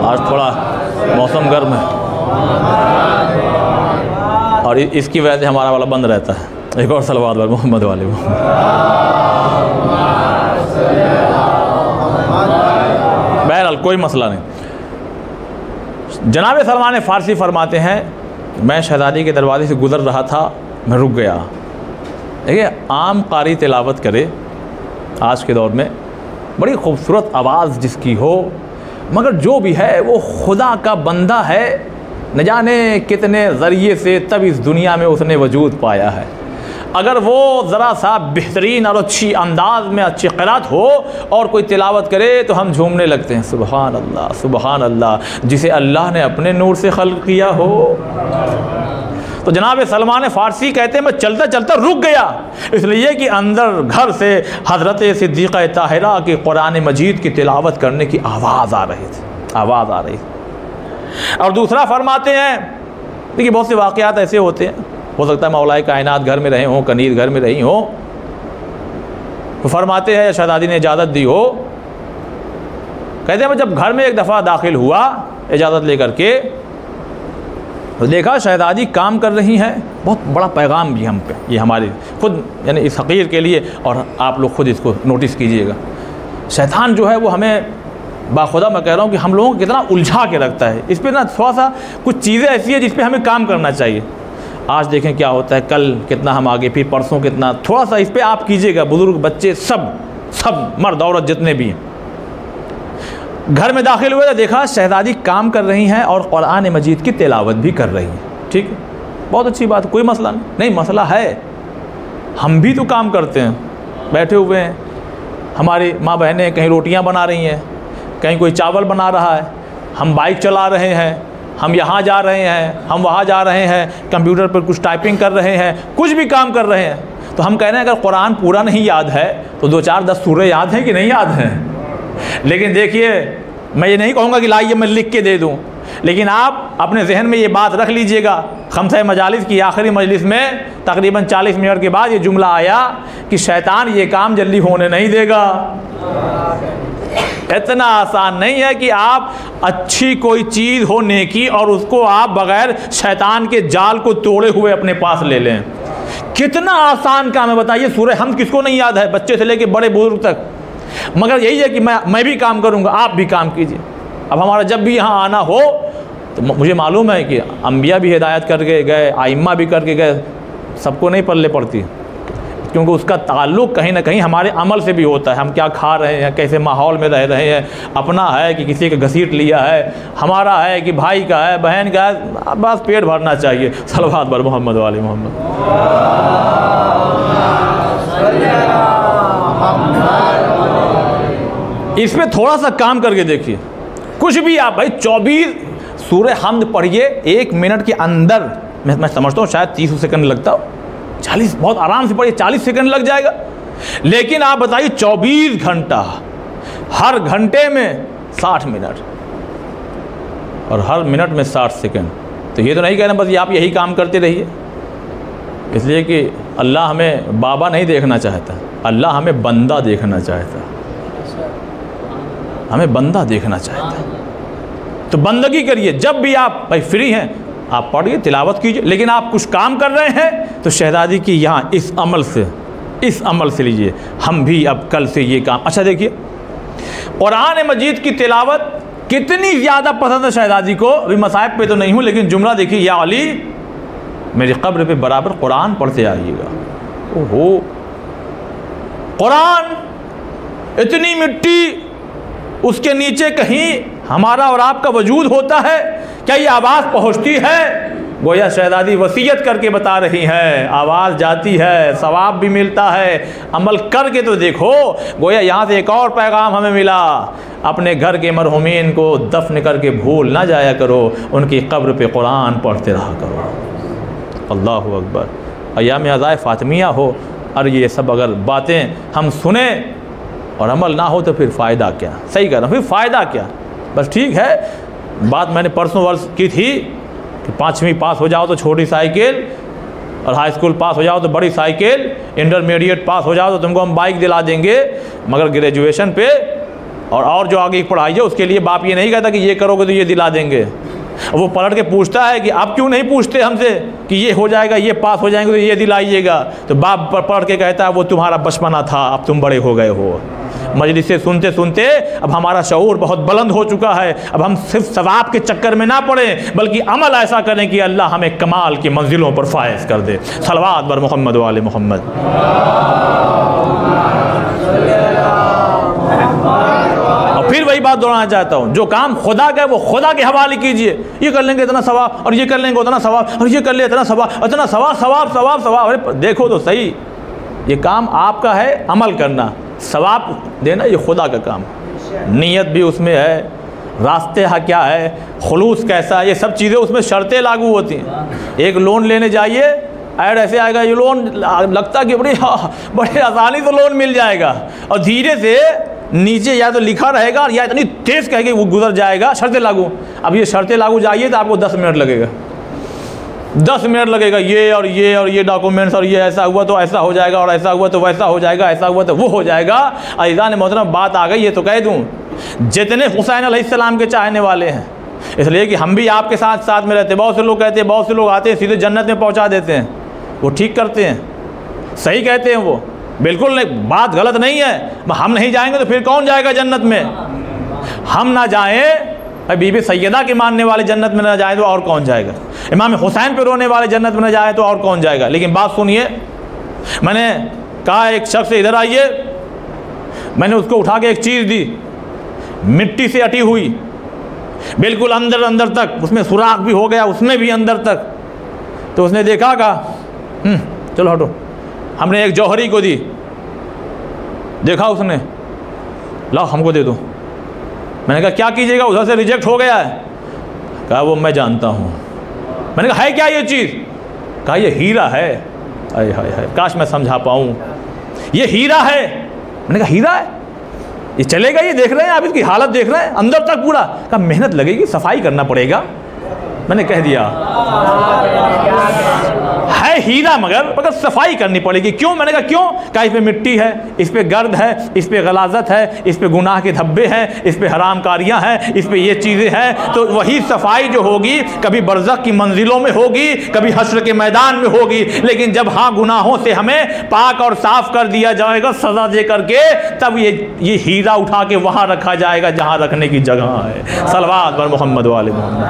आज थोड़ा मौसम गर्म है और इसकी वजह से हमारा वाला बंद रहता है। एक और सलवात वाले मोहम्मद वाले मोहम्मद। बहरहाल कोई मसला नहीं। जनाब सलमान फ़ारसी फरमाते हैं, मैं शहज़ादी के दरवाजे से गुज़र रहा था, मैं रुक गया। देखिए आम कारी तिलावत करे आज के दौर में, बड़ी खूबसूरत आवाज़ जिसकी हो, मगर जो भी है वो खुदा का बंदा है, न जाने कितने ज़रिए से तब इस दुनिया में उसने वजूद पाया है। अगर वो ज़रा सा बेहतरीन और अच्छी अंदाज में अच्छी क़िरात हो और कोई तिलावत करे तो हम झूमने लगते हैं, सुबहान अल्लाह सुबहान अल्लाह, जिसे अल्लाह ने अपने नूर से खल्क़ किया हो। तो जनाब सलमान फ़ारसी कहते हैं मैं चलता चलता रुक गया, इसलिए कि अंदर घर से हज़रत सिद्दीक़ा ताहिरा के कुरान मजीद की तिलावत करने की आवाज़ आ रही थी, आवाज़ आ रही थी। और दूसरा फरमाते हैं, देखिए बहुत से वाक़यात ऐसे होते हैं, हो सकता है मौलाए कायनात घर में रहे हों, कनीज़ घर में रही हों, तो फरमाते हैं शहज़ादी ने इजाज़त दी हो, कहते हैं मैं जब घर में एक दफ़ा दाखिल हुआ इजाज़त लेकर के, तो देखा शहज़ादी काम कर रही हैं। बहुत बड़ा पैगाम भी हम पे, ये हमारे खुद यानी इस हक़ीर के लिए, और आप लोग खुद इसको नोटिस कीजिएगा। शैतान जो है वो हमें बाखुदा मैं कह रहा हूँ कि हम लोगों को कितना उलझा के रखता है। इस पर ना थोड़ा सा कुछ चीज़ें ऐसी है जिस पे हमें काम करना चाहिए। आज देखें क्या होता है, कल कितना हम आगे, फिर परसों कितना, थोड़ा सा इस पर आप कीजिएगा, बुज़ुर्ग बच्चे सब मर्द औरत जितने भी हैं। घर में दाखिल हुए तो देखा शहज़ादी काम कर रही हैं और कुरान मजीद की तिलावत भी कर रही हैं। ठीक है, बहुत अच्छी बात, कोई मसला नहीं, मसला है हम भी तो काम करते हैं, बैठे हुए हैं, हमारी माँ बहनें कहीं रोटियां बना रही हैं, कहीं कोई चावल बना रहा है, हम बाइक चला रहे हैं, हम यहाँ जा रहे हैं, हम वहाँ जा रहे हैं, कंप्यूटर पर कुछ टाइपिंग कर रहे हैं, कुछ भी काम कर रहे हैं। तो हम कह रहे हैं अगर कुरान पूरा नहीं याद है तो 2-4-10 सूरह याद हैं कि नहीं याद हैं। लेकिन देखिए मैं ये नहीं कहूँगा कि लाइए मैं लिख के दे दूँ, लेकिन आप अपने जहन में ये बात रख लीजिएगा। खमसा मजालिस की आखिरी मजलिस में तकरीबन 40 मिनट के बाद ये जुमला आया कि शैतान ये काम जल्दी होने नहीं देगा। इतना आसान नहीं है कि आप अच्छी कोई चीज़ हो नेकी और उसको आप बग़ैर शैतान के जाल को तोड़े हुए अपने पास ले लें। कितना आसान काम है बताइए। सूरह हमद किसको नहीं याद है, बच्चे से लेके बड़े बुजुर्ग तक। मगर यही है कि मैं भी काम करूँगा, आप भी काम कीजिए। अब हमारा जब भी यहाँ आना हो तो मुझे मालूम है कि अम्बिया भी हिदायत करके गए, आइम्मा भी करके गए, सबको नहीं पल्ले पड़ती, क्योंकि उसका ताल्लुक़ कहीं ना कहीं हमारे अमल से भी होता है। हम क्या खा रहे हैं, कैसे माहौल में रह रहे हैं, अपना है कि किसी का घसीट लिया है, हमारा है कि भाई का है, बहन का है, बस पेट भरना चाहिए। सलवात बर मोहम्मद वाले मोहम्मद। इस पर थोड़ा सा काम करके देखिए। कुछ भी आप भाई 24 सूरह हम्द पढ़िए 1 मिनट के अंदर, मैं समझता हूँ शायद 30 सेकंड लगता हो, 40 बहुत आराम से पढ़िए 40 सेकंड लग जाएगा। लेकिन आप बताइए 24 घंटा, हर घंटे में 60 मिनट और हर मिनट में 60 सेकंड। तो ये तो नहीं कहना बस ये आप यही काम करते रहिए, इसलिए कि अल्लाह हमें बाबा नहीं देखना चाहता, अल्लाह हमें बंदा देखना चाहता, हमें बंदा देखना चाहता। तो बंदगी करिए, जब भी आप भाई फ्री हैं आप पढ़िए, तिलावत कीजिए। लेकिन आप कुछ काम कर रहे हैं तो शहजादी की यहाँ इस अमल से लीजिए, हम भी अब कल से ये काम। अच्छा देखिए कुरान मजीद की तिलावत कितनी ज़्यादा पसंद है शहजादी को। अभी मसाइब पे तो नहीं हूँ, लेकिन जुमला देखिए, या अली मेरी कब्र पे बराबर कुरान पढ़ते आइएगा। ओहो, कुरान इतनी मिट्टी, उसके नीचे कहीं हमारा और आपका वजूद होता है क्या? ये आवाज़ पहुँचती है? गोया शहजादी वसीयत करके बता रही है, आवाज़ जाती है, सवाब भी मिलता है, अमल करके तो देखो। गोया यहाँ से एक और पैगाम हमें मिला, अपने घर के मरहुमीन को दफन करके भूल ना जाया करो, उनकी कब्र पे कुरान पढ़ते रहा करो। अल्लाहु अकबर। अय्याम अज़ाए फ़ातिमिया हो और ये सब अगर बातें हम सुने और अमल ना हो तो फिर फ़ायदा क्या? सही कह रहा हूँ, फिर फ़ायदा क्या? बस ठीक है, बात मैंने परसों वर्ष की थी कि 5वीं पास हो जाओ तो छोटी साइकिल, और हाई स्कूल पास हो जाओ तो बड़ी साइकिल, इंटरमीडिएट पास हो जाओ तो तुमको हम बाइक दिला देंगे, मगर ग्रेजुएशन पे और जो आगे की पढ़ाई है उसके लिए बाप ये नहीं कहता कि ये करोगे तो ये दिला देंगे। वो पलट के पूछता है कि आप क्यों नहीं पूछते हमसे कि ये हो जाएगा, ये पास हो जाएंगे तो ये दिलाइएगा। तो बाप पढ़ के कहता है वो तुम्हारा बचपना था, अब तुम बड़े हो गए हो। मजलिस से सुनते सुनते अब हमारा शऊर बहुत बुलंद हो चुका है। अब हम सिर्फ सवाब के चक्कर में ना पड़े, बल्कि अमल ऐसा करें कि अल्लाह हमें कमाल की मंजिलों पर फायज कर दे। सलवात बर मोहम्मद वाले मोहम्मद। और फिर वही बात दोहराना चाहता हूँ, जो काम खुदा का है वो खुदा के हवाले कीजिए। ये कर लेंगे इतना सवाब, और ये कर लेंगे उतना सवाब, और ये कर ले इतना सवाब, इतना सवाब सवाब सवाब सवाब। अरे देखो तो सही, ये काम आपका है, अमल करना, सवाब देना ये खुदा का काम। नीयत भी उसमें है, रास्ते क्या है, खुलूस कैसा है, ये सब चीज़ें उसमें शर्तें लागू होती हैं। एक लोन लेने जाइए, ऐड ऐसे आएगा, ये लोन लगता कि बड़े आसानी से लोन मिल जाएगा, और धीरे से नीचे या तो लिखा रहेगा या इतनी तेज़ कह के वो गुजर जाएगा, शर्तें लागू। अब ये शर्तें लागू जाइए तो आपको 10 मिनट लगेगा, 10 मिनट लगेगा, ये और ये डॉक्यूमेंट्स, और ये ऐसा हुआ तो ऐसा हो जाएगा, और ऐसा हुआ तो वैसा हो जाएगा, ऐसा हुआ तो वो हो जाएगा। अज़ीज़ान मोहतरम, बात आ गई, ये तो कह दूँ, जितने हुसैन अलैहिस्सलाम के चाहने वाले हैं, इसलिए कि हम भी आपके साथ साथ में रहते, बहुत से लोग कहते हैं, बहुत से लोग आते हैं सीधे जन्नत में पहुँचा देते हैं, वो ठीक करते हैं, सही कहते हैं, वो बिल्कुल नहीं, बात गलत नहीं है। हम नहीं जाएंगे तो फिर कौन जाएगा जन्नत में? हम ना जाएं, बीबी सैयदा के मानने वाले जन्नत में ना जाए तो और कौन जाएगा? इमाम हुसैन पे रोने वाले जन्नत में ना जाए तो और कौन जाएगा? लेकिन बात सुनिए, मैंने कहा एक शख्स इधर आइए, मैंने उसको उठा के एक चीज़ दी, मिट्टी से अटी हुई, बिल्कुल अंदर अंदर तक, उसमें सुराख भी हो गया, उसमें भी अंदर तक। तो उसने देखा, कहा चलो हटो। हमने एक जौहरी को दी, देखा उसने, लाओ हमको दे दो। मैंने कहा क्या कीजिएगा? उधर से रिजेक्ट हो गया है। कहा वो मैं जानता हूँ। मैंने कहा है क्या ये चीज़? कहा ये हीरा है। अरे हाय हाय, काश मैं समझा पाऊँ, ये हीरा है। मैंने कहा हीरा है, ये चलेगा? ये देख रहे हैं आप, इसकी हालत देख रहे हैं अंदर तक पूरा। कहा मेहनत लगेगी, सफाई करना पड़ेगा। मैंने कह दिया है हीरा, मगर सफाई करनी पड़ेगी। क्यों? मैंने कहा क्यों? कहा इस पे मिट्टी है, इस पे गर्द है, इस पे गलाजत है, इस पे गुनाह के धब्बे हैं, इस पे हराम कारियाँ हैं, इस पे ये चीज़ें हैं। तो वही सफाई जो होगी कभी बरज़ख की मंजिलों में होगी, कभी हश्र के मैदान में होगी। लेकिन जब हाँ गुनाहों से हमें पाक और साफ कर दिया जाएगा सज़ा दे करके, तब ये हीरा उठा के वहाँ रखा जाएगा जहाँ रखने की जगह है। सलवात बर मोहम्मद वाले मोहम्मद।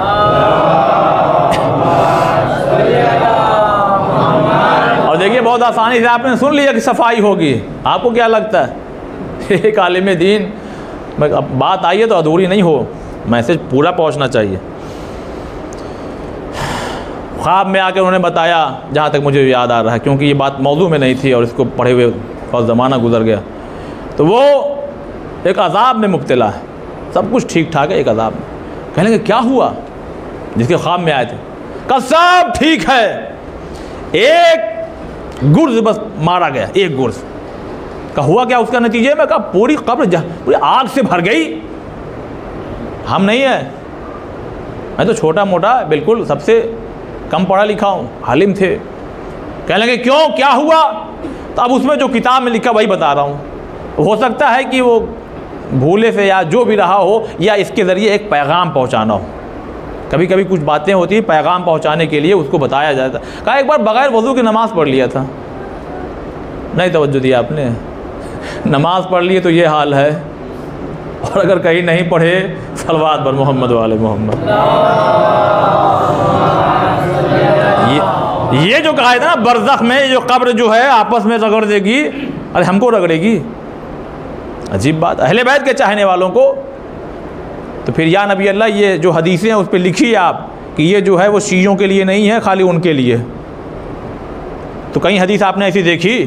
और देखिए बहुत आसानी से आपने सुन लिया कि सफाई होगी। आपको क्या लगता है एक आलिम दीन, अब बात आई है तो अधूरी नहीं हो, मैसेज पूरा पहुंचना चाहिए। ख्वाब में आकर उन्होंने बताया, जहाँ तक मुझे याद आ रहा है, क्योंकि ये बात मौजू में नहीं थी और इसको पढ़े हुए बहुत ज़माना गुजर गया, तो वो एक अज़ाब में मुब्तला है, सब कुछ ठीक ठाक है, एक अज़ाब में। कहने क्या हुआ? जिसके ख्वाब में आए थे, कहा सब ठीक है, एक गुर्ज बस मारा गया, एक गुर्ज। कहा हुआ क्या उसका नतीजे में? कहा पूरी कब्र पूरी आग से भर गई। हम नहीं है, मैं तो छोटा मोटा बिल्कुल सबसे कम पढ़ा लिखा हूँ, हालिम थे। कहने लगे क्यों, क्या हुआ? तो अब उसमें जो किताब में लिखा वही बता रहा हूँ। हो सकता है कि वो भूले से या जो भी रहा हो, या इसके ज़रिए एक पैगाम पहुँचाना हो। कभी कभी कुछ बातें होती हैं पैगाम पहुँचाने के लिए उसको बताया जाता। कहा एक बार बग़ैर वज़ू की नमाज़ पढ़ लिया था, नहीं तवज्जो दिया आपने, नमाज़ पढ़ लिए तो ये हाल है, और अगर कहीं नहीं पढ़े सलवात बर मोहम्मद वाले मोहम्मद। ये जो कहा था ना बरज़ख में जो कब्र जो है आपस में रगड़ देगी, अरे हमको रगड़ेगी, अजीब बात। अहले बैत के चाहने वालों को तो फिर या नबी अल्लाह ये जो हदीसें हैं उस पर लिखिए आप कि ये जो है वो शीयों के लिए नहीं है, खाली उनके लिए। तो कहीं हदीस आपने ऐसी देखी,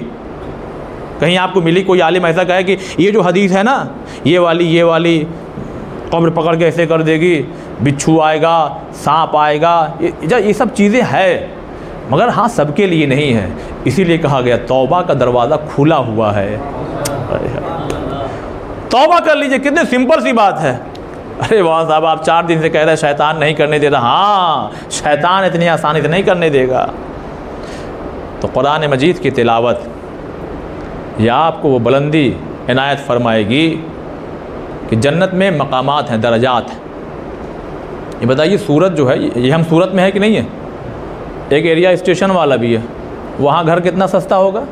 कहीं आपको मिली कोई आलिम ऐसा कहे कि ये जो हदीस है ना, ये वाली कब्र पकड़ के ऐसे कर देगी, बिच्छू आएगा, सांप आएगा, ये सब चीज़ें हैं, मगर हाँ सबके लिए नहीं है। इसीलिए कहा गया तौबा का दरवाज़ा खुला हुआ है। तौबा कर लीजिए, कितनी सिंपल सी बात है। अरे वाह साहब आप 4 दिन से कह रहे हैं शैतान नहीं करने दे रहा। हाँ, शैतान इतनी आसानी से नहीं करने देगा। तो कुरान मजीद की तिलावत या आपको वो बुलंदी इनायत फरमाएगी कि जन्नत में मकामात हैं, दरजात हैं। ये बताइए सूरत जो है, ये हम सूरत में है कि नहीं है? एक एरिया स्टेशन वाला भी है, वहाँ घर कितना सस्ता होगा?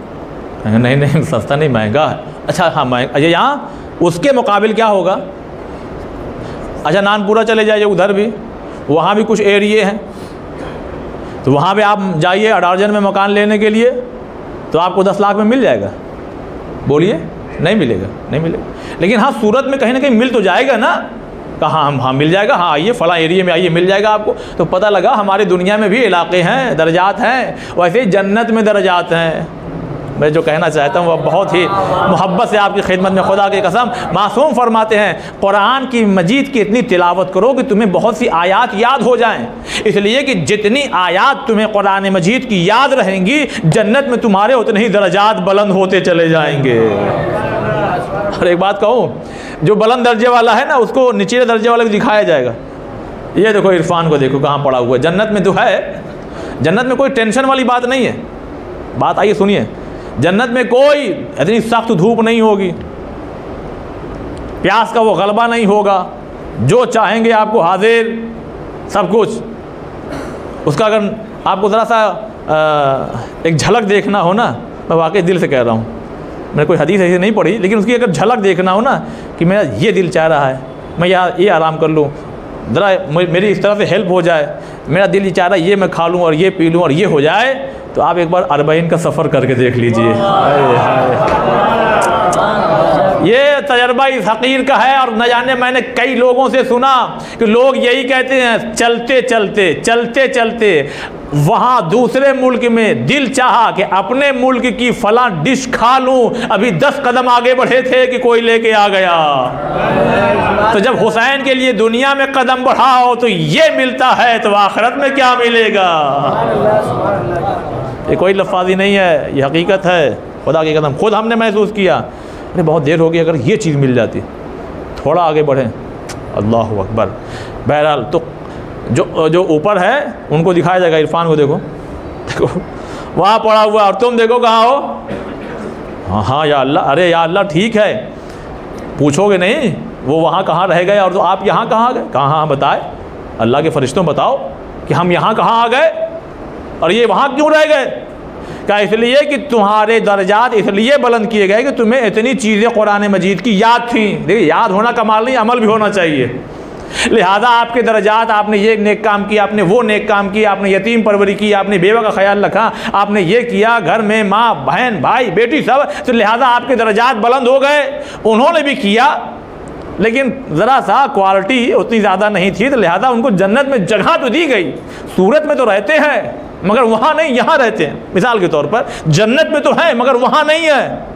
नहीं सस्ता नहीं, महंगा है। अच्छा हाँ महंगा। अच्छा यहाँ उसके मुकाबिल क्या होगा? अच्छा नानपुरा चले जाइए, उधर भी वहाँ भी कुछ एरिए हैं, तो वहाँ पे आप जाइए अडारजन में मकान लेने के लिए, तो आपको 10 लाख में मिल जाएगा? बोलिए, नहीं मिलेगा, नहीं मिलेगा। लेकिन हाँ सूरत में कहीं ना कहीं मिल तो जाएगा ना। कहाँ हम हाँ मिल जाएगा, हाँ आइए फला एरिया में आइए मिल जाएगा आपको। तो पता लगा हमारी दुनिया में भी इलाके हैं, दर्जात हैं, वैसे ही जन्नत में दर्जात हैं। मैं जो कहना चाहता हूँ वह बहुत ही मोहब्बत से आपकी खिदमत में, खुदा की कसम। मासूम फरमाते हैं कुरान की मजीद की इतनी तिलावत करो कि तुम्हें बहुत सी आयात याद हो जाएं, इसलिए कि जितनी आयात तुम्हें कुरान मजीद की याद रहेंगी, जन्नत में तुम्हारे उतने ही दर्जात बुलंद होते चले जाएंगे। और एक बात कहूँ, जो बुलंद दर्जे वाला है ना, उसको निचले दर्जे वाले को दिखाया जाएगा। ये देखो इरफान को देखो कहाँ पड़ा हुआ है, जन्नत में तो है। जन्नत में कोई टेंशन वाली बात नहीं है। बात आइए सुनिए, जन्नत में कोई इतनी सख्त धूप नहीं होगी, प्यास का वो गलबा नहीं होगा, जो चाहेंगे आपको हाजिर सब कुछ। उसका अगर आपको ज़रा सा एक झलक देखना हो ना, मैं वाकई दिल से कह रहा हूँ, मैंने कोई हदीस ऐसी नहीं पढ़ी, लेकिन उसकी अगर झलक देखना हो ना कि मेरा ये दिल चाह रहा है मैं ये आराम कर लूँ, ज़रा मेरी इस तरह से हेल्प हो जाए, मेरा दिल ये चाह रहा है ये मैं खा लूँ और ये पी लूँ और ये हो जाए, तो आप एक बार 40 का सफ़र करके देख लीजिए। ये तजर्बा इस हकीर का है। और न जाने मैंने कई लोगों से सुना कि लोग यही कहते हैं चलते चलते वहाँ दूसरे मुल्क में दिल चाहा कि अपने मुल्क की फला डिश खा लूँ, अभी 10 कदम आगे बढ़े थे कि कोई लेके आ गया। तो जब हुसैन के लिए दुनिया में कदम बढ़ाओ तो ये मिलता है, तो आखिरत में क्या मिलेगा? ये कोई लफाजी नहीं है, ये हकीकत है। खुदा की कसम खुद हमने महसूस किया, अरे बहुत देर हो गई, अगर ये चीज़ मिल जाती थोड़ा आगे बढ़ें। अल्लाह अकबर। बहरहाल तो जो ऊपर है उनको दिखाया जाएगा। इरफान को देखो वहाँ पड़ा हुआ, और तुम देखो कहाँ हो। हाँ या अल्लाह, अरे या अल्लाह ठीक है, पूछोगे नहीं वो वहाँ कहाँ रह गए और तो आप यहाँ कहाँ आ गए? कहाँ बताए, अल्लाह के फरिश्तों बताओ कि हम यहाँ कहाँ आ गए और ये वहाँ क्यों रह गए? क्या इसलिए कि तुम्हारे दर्जात इसलिए बुलंद किए गए कि तुम्हें इतनी चीज़ें कुरान मजीद की याद थी। देखिए याद होना कमाल नहीं, अमल भी होना चाहिए। लिहाजा आपके दर्जात, आपने ये नेक काम किया, आपने वो नेक काम किया, आपने यतीम परवरी की, आपने बेवा का ख्याल रखा, आपने ये किया, घर में माँ बहन भाई बेटी सब, तो लिहाजा आपके दर्जात बुलंद हो गए। उन्होंने भी किया, लेकिन ज़रा सा क्वालिटी उतनी ज़्यादा नहीं थी, तो लिहाजा उनको जन्नत में जगह तो दी गई। सूरत में तो रहते हैं मगर वहाँ नहीं, यहाँ रहते हैं। मिसाल के तौर पर जन्नत में तो है मगर वहाँ नहीं है।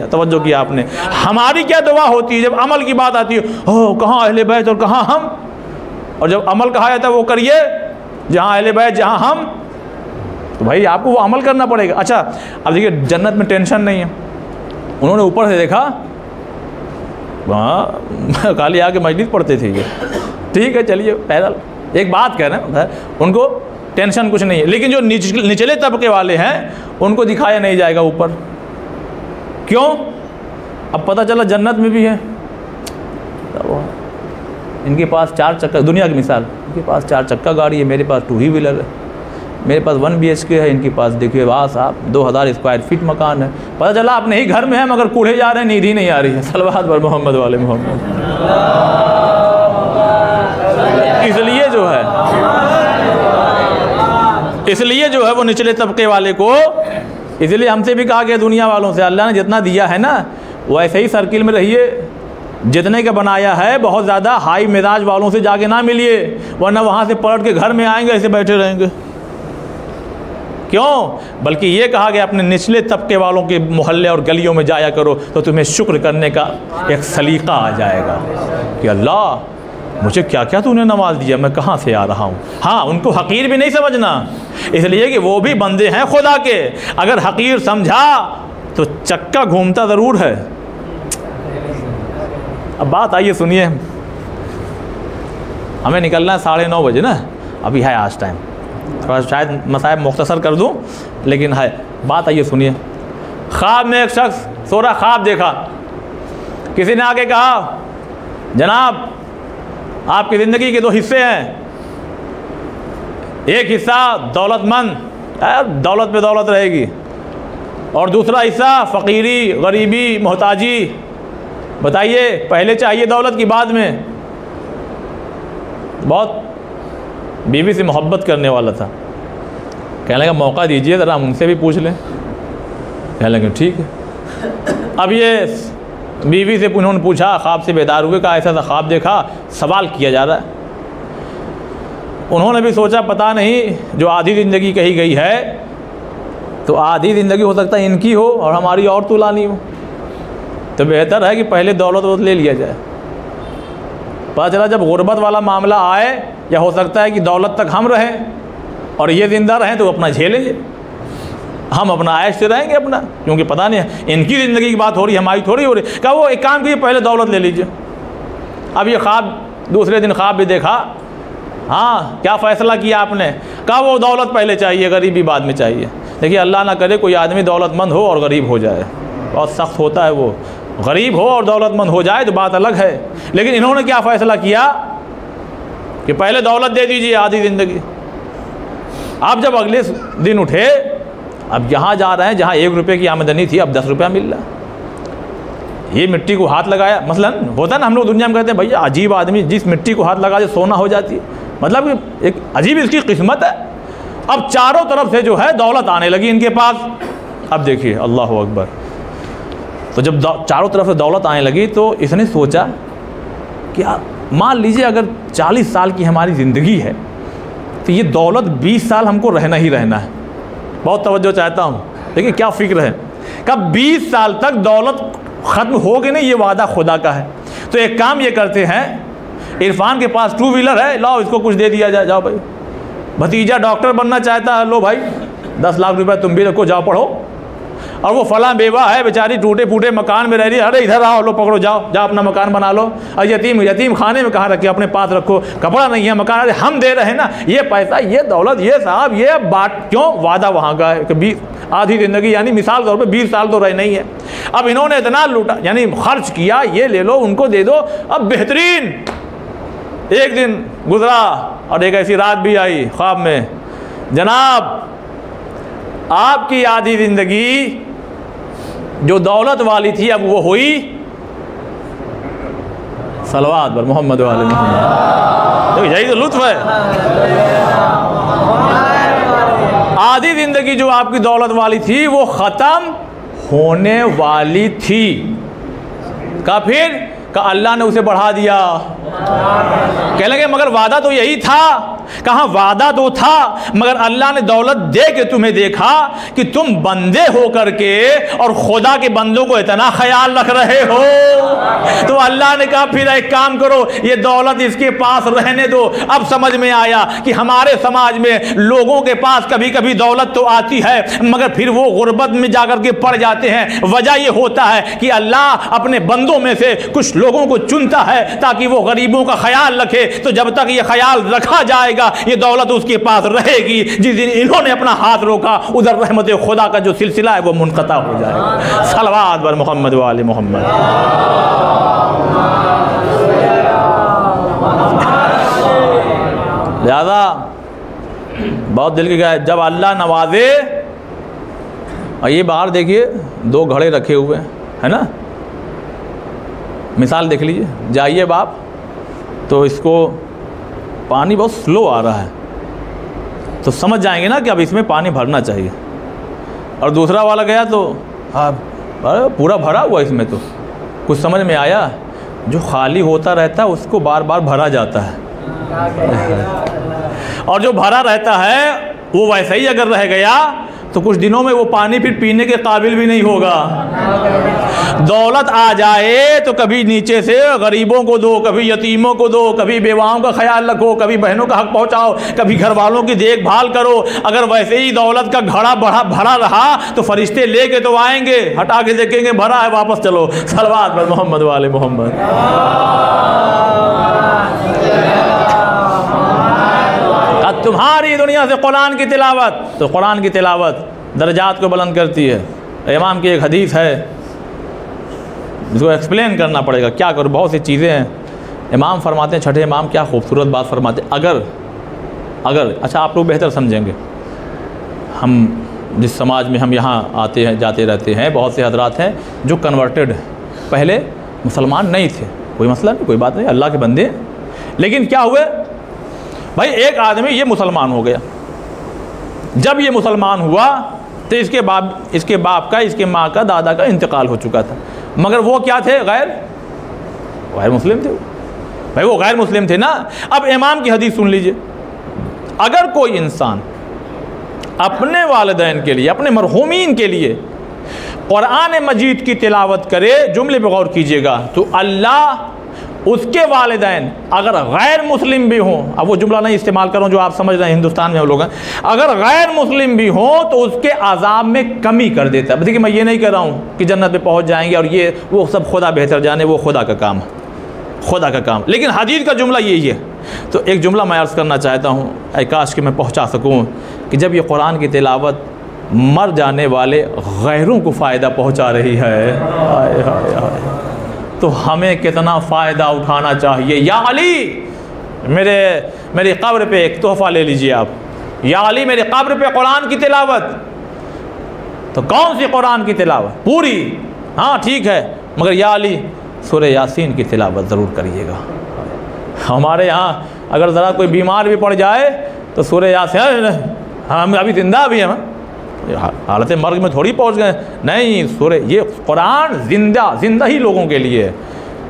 तवज्जो किया आपने। हमारी क्या दुआ होती है जब अमल की बात आती है, हो कहाँ अहले बैत और कहाँ हम? और जब अमल कहा जाता है वो करिए जहाँ अहले बैत जहाँ हम, तो भाई आपको वो अमल करना पड़ेगा। अच्छा अब देखिए जन्नत में टेंशन नहीं है। उन्होंने ऊपर से देखा वहाँ खाली आके मजलिस पढ़ते थे ये, ठीक है चलिए पैदल, एक बात कह रहे हैं, उनको टेंशन कुछ नहीं है। लेकिन जो निचले तबके वाले हैं उनको दिखाया नहीं जाएगा ऊपर, क्यों? अब पता चला जन्नत में भी है, इनके पास 4 चक्का, दुनिया की मिसाल, इनके पास 4 चक्का गाड़ी है, मेरे पास 2 व्हीलर है, मेरे पास 1 BHK है, इनके पास देखिए वाह साहब 2000 स्क्वायर फीट मकान है। पता चला अपने ही घर में है मगर कूढ़े जा रहे हैं, नींद ही नहीं आ रही है। सलवात पर मोहम्मद वाले मोहम्मद। इसलिए जो है वो निचले तबके वाले को, इसलिए हमसे भी कहा गया दुनिया वालों से, अल्लाह ने जितना दिया है ना वैसे ही सर्किल में रहिए, जितने का बनाया है बहुत ज़्यादा हाई मिजाज वालों से जाके ना मिलिए, वरना वहाँ से पलट के घर में आएंगे ऐसे बैठे रहेंगे। क्यों? बल्कि ये कहा गया अपने निचले तबके वालों के मोहल्ले और गलियों में जाया करो तो तुम्हें शुक्र करने का एक सलीका आ जाएगा कि अल्लाह मुझे क्या क्या तूने नवाज दिया, मैं कहाँ से आ रहा हूँ। हाँ, उनको हकीर भी नहीं समझना, इसलिए कि वो भी बंदे हैं खुदा के। अगर हकीर समझा तो चक्का घूमता ज़रूर है। अब बात आइए सुनिए, हमें निकलना है 9:30 बजे ना, अभी है आज टाइम, थोड़ा शायद मसाइब मुख्तसर कर दूँ लेकिन है। बात आइए सुनिए, ख्वाब में एक शख्स सो रहा, ख्वाब देखा, किसी ने आके कहा जनाब आपकी ज़िंदगी के 2 हिस्से हैं, एक हिस्सा दौलतमंद, दौलत पे दौलत रहेगी, और दूसरा हिस्सा फ़कीरी, गरीबी, मोहताजी। बताइए पहले चाहिए दौलत की बाद में? बहुत बीवी से मोहब्बत करने वाला था, कहने लगा मौका दीजिए ज़रा हम उनसे भी पूछ लें। कहने लगे ठीक है। अब ये बीवी से उन्होंने पूछा, ख्वाब से बेदार हुए, कहा ऐसा ख्वाब देखा, सवाल किया जा रहा है। उन्होंने भी सोचा पता नहीं जो आधी ज़िंदगी कही गई है तो आधी ज़िंदगी हो सकता है इनकी हो और हमारी और तुलानी हो, तो बेहतर है कि पहले दौलत ले लिया जाए। पता चला जब गुर्बत वाला मामला आए, या हो सकता है कि दौलत तक हम रहें और ये ज़िंदा रहें तो अपना झेलेंगे, हम अपना ऐश से रहेंगे अपना, क्योंकि पता नहीं है इनकी ज़िंदगी की बात हो रही है, हमारी थोड़ी हो रही। कहा वो एक काम कीजिए पहले दौलत ले लीजिए। अब ये ख्वाब, दूसरे दिन ख्वाब भी देखा, हाँ क्या फ़ैसला किया आपने? कहा वो दौलत पहले चाहिए, गरीबी बाद में चाहिए। देखिए अल्लाह ना करे कोई आदमी दौलतमंद हो और गरीब हो जाए, बहुत सख्त होता है वो, गरीब हो और दौलतमंद हो जाए तो बात अलग है। लेकिन इन्होंने क्या फ़ैसला किया कि पहले दौलत दे दीजिए आधी ज़िंदगी। आप जब अगले दिन उठे, अब यहाँ जा रहे हैं जहाँ 1 रुपये की आमदनी थी अब 10 रुपया मिल रहा है। ये मिट्टी को हाथ लगाया, मसलन होता है ना, हम लोग दुनिया में कहते हैं भैया अजीब आदमी, जिस मिट्टी को हाथ लगा दे सोना हो जाती है, मतलब कि एक अजीब इसकी किस्मत है। अब चारों तरफ से जो है दौलत आने लगी इनके पास। अब देखिए अल्लाह अकबर, तो जब चारों तरफ से दौलत आने लगी तो इसने सोचा कि मान लीजिए अगर 40 साल की हमारी ज़िंदगी है तो ये दौलत 20 साल हमको रहना ही रहना है। बहुत तवज्जो चाहता हूँ, देखिए क्या फ़िक्र है। कब 20 साल तक दौलत ख़त्म होगी नहीं, ये वादा खुदा का है। तो एक काम ये करते हैं, इरफान के पास 2 व्हीलर है, लाओ इसको कुछ दे दिया जाए, जाओ भाई। भतीजा डॉक्टर बनना चाहता है, लो भाई 10 लाख रुपए तुम भी रखो, जाओ पढ़ो। और वो फला बेवा है बेचारी, टूटे फूटे मकान में रह रही है, अरे इधर आओ, लो पकड़ो, जाओ जाओ अपना मकान बना लो। और यतीम खाने में कहाँ रखे, अपने पास रखो, कपड़ा नहीं है, मकान, अरे हम दे रहे हैं ना, ये पैसा, ये दौलत, ये साहब, ये बात क्यों? वादा वहाँ का है कि आधी ज़िंदगी, यानी मिसाल तौर पर 20 साल तो रह नहीं है। अब इन्होंने इतना लूटा, यानी खर्च किया, ये ले लो, उनको दे दो। अब बेहतरीन एक दिन गुजरा और एक ऐसी रात भी आई ख्वाब में, जनाब आपकी आधी ज़िंदगी जो दौलत वाली थी अब वो हुई सलवात पर मोहम्मद वाले मोहम्मद। तो यही तो लुत्फ़ है। आधी ज़िंदगी जो आपकी दौलत वाली थी वो ख़त्म होने वाली थी। का फिर का अल्लाह ने उसे बढ़ा दिया। कह लगे मगर वादा तो यही था कहाँ वादा तो था, मगर अल्लाह ने दौलत दे के तुम्हें देखा कि तुम बंदे हो करके और खुदा के बंदों को इतना ख्याल रख रहे हो, तो अल्लाह ने कहा फिर एक काम करो, ये दौलत इसके पास रहने दो। अब समझ में आया कि हमारे समाज में लोगों के पास कभी कभी दौलत तो आती है मगर फिर वो गुर्बत में जाकर के पड़ जाते हैं। वजह ये होता है कि अल्लाह अपने बंदों में से कुछ लोगों को चुनता है ताकि वो गरीबों का ख्याल रखे। तो जब तक ये ख्याल रखा जाएगा ये दौलत उसके पास रहेगी। जिस दिन इन्होंने अपना हाथ रोका उधर रहमत खुदा का जो सिलसिला है वो मुनक़ता हो जाएगा। सलवात बर मोहम्मद व आले मोहम्मद। लिहाजा बहुत दिल की गाय, जब अल्लाह नवाजे, और ये बाहर देखिए 2 घड़े रखे हुए हैं, है ना, मिसाल देख लीजिए, जाइए बाप तो इसको पानी बहुत स्लो आ रहा है तो समझ जाएंगे ना कि अब इसमें पानी भरना चाहिए। और दूसरा वाला गया तो पूरा भरा हुआ, इसमें तो कुछ समझ में आया, जो खाली होता रहता है उसको बार बार भरा जाता है, और जो भरा रहता है वो वैसे ही अगर रह गया तो कुछ दिनों में वो पानी फिर पीने के काबिल भी नहीं होगा। दौलत आ जाए तो कभी नीचे से गरीबों को दो, कभी यतीमों को दो, कभी बेवाओं का ख्याल रखो, कभी बहनों का हक पहुंचाओ, कभी घर वालों की देखभाल करो। अगर वैसे ही दौलत का घड़ा भरा रहा तो फरिश्ते लेके तो आएंगे, हटा के देखेंगे भरा है, वापस चलो। सलवात पर मोहम्मद वाले मोहम्मद। तुम्हारी दुनिया से कुरान की तिलावत, तो कुरान की तिलावत दर्जात को बुलंद करती है। इमाम की एक हदीस है, इसको एक्सप्लेन करना पड़ेगा, क्या करूँ, बहुत सी चीज़ें हैं। इमाम फरमाते हैं, छठे इमाम, क्या खूबसूरत बात फरमाते हैं। अगर अच्छा आप लोग बेहतर समझेंगे, हम जिस समाज में हम यहाँ आते हैं जाते रहते हैं, बहुत से हजरात हैं जो कन्वर्टेड हैं, पहले मुसलमान नहीं थे, कोई मसला नहीं, कोई बात नहीं, अल्लाह के बंदे। लेकिन क्या हुए भाई, एक आदमी ये मुसलमान हो गया। जब ये मुसलमान हुआ तो इसके बाप का, इसके माँ का, दादा का इंतकाल हो चुका था, मगर वो क्या थे, गैर मुस्लिम थे भाई, वो गैर मुस्लिम थे ना। अब इमाम की हदीस सुन लीजिए, अगर कोई इंसान अपने वालिदैन के लिए, अपने मरहूमीन के लिए कुरान मजीद की तिलावत करे, जुमले पे गौर कीजिएगा, तो अल्लाह उसके वालिदैन अगर गैर मुस्लिम भी हों, अब वो जुमला नहीं इस्तेमाल करूँ जो आप समझ रहे हैं, हिंदुस्तान में हम लोग हैं, अगर गैर मुस्लिम भी हों तो उसके अजाब में कमी कर देता है। देखिए मैं ये नहीं कह रहा हूँ कि जन्नत में पहुँच जाएंगे और ये वो सब खुदा बेहतर जाने, वो खुदा का काम है, खुदा का काम। लेकिन हदीस का जुमला यही है। तो एक जुमला मैं अर्ज़ करना चाहता हूँ, काश कि मैं पहुँचा सकूँ, कि जब ये कुरान की तिलावत मर जाने वाले गैरों को फ़ायदा पहुँचा रही है, हाय हाय हाय, तो हमें कितना फ़ायदा उठाना चाहिए। या अली, मेरी कब्र पे एक तोहफ़ा ले लीजिए आप, या अली मेरी कब्र पे कुरान की तिलावत। तो कौन सी कुरान की तिलावत? पूरी, हाँ ठीक है, मगर या अली सूरह यासीन की तिलावत ज़रूर करिएगा। हमारे यहाँ अगर ज़रा कोई बीमार भी पड़ जाए तो सूरह यासीन, हम अभी ज़िंदा भी हैं, हालत मर्ग में थोड़ी पहुंच गए, नहीं, सूरह ये कुरान जिंदा ही लोगों के लिए है।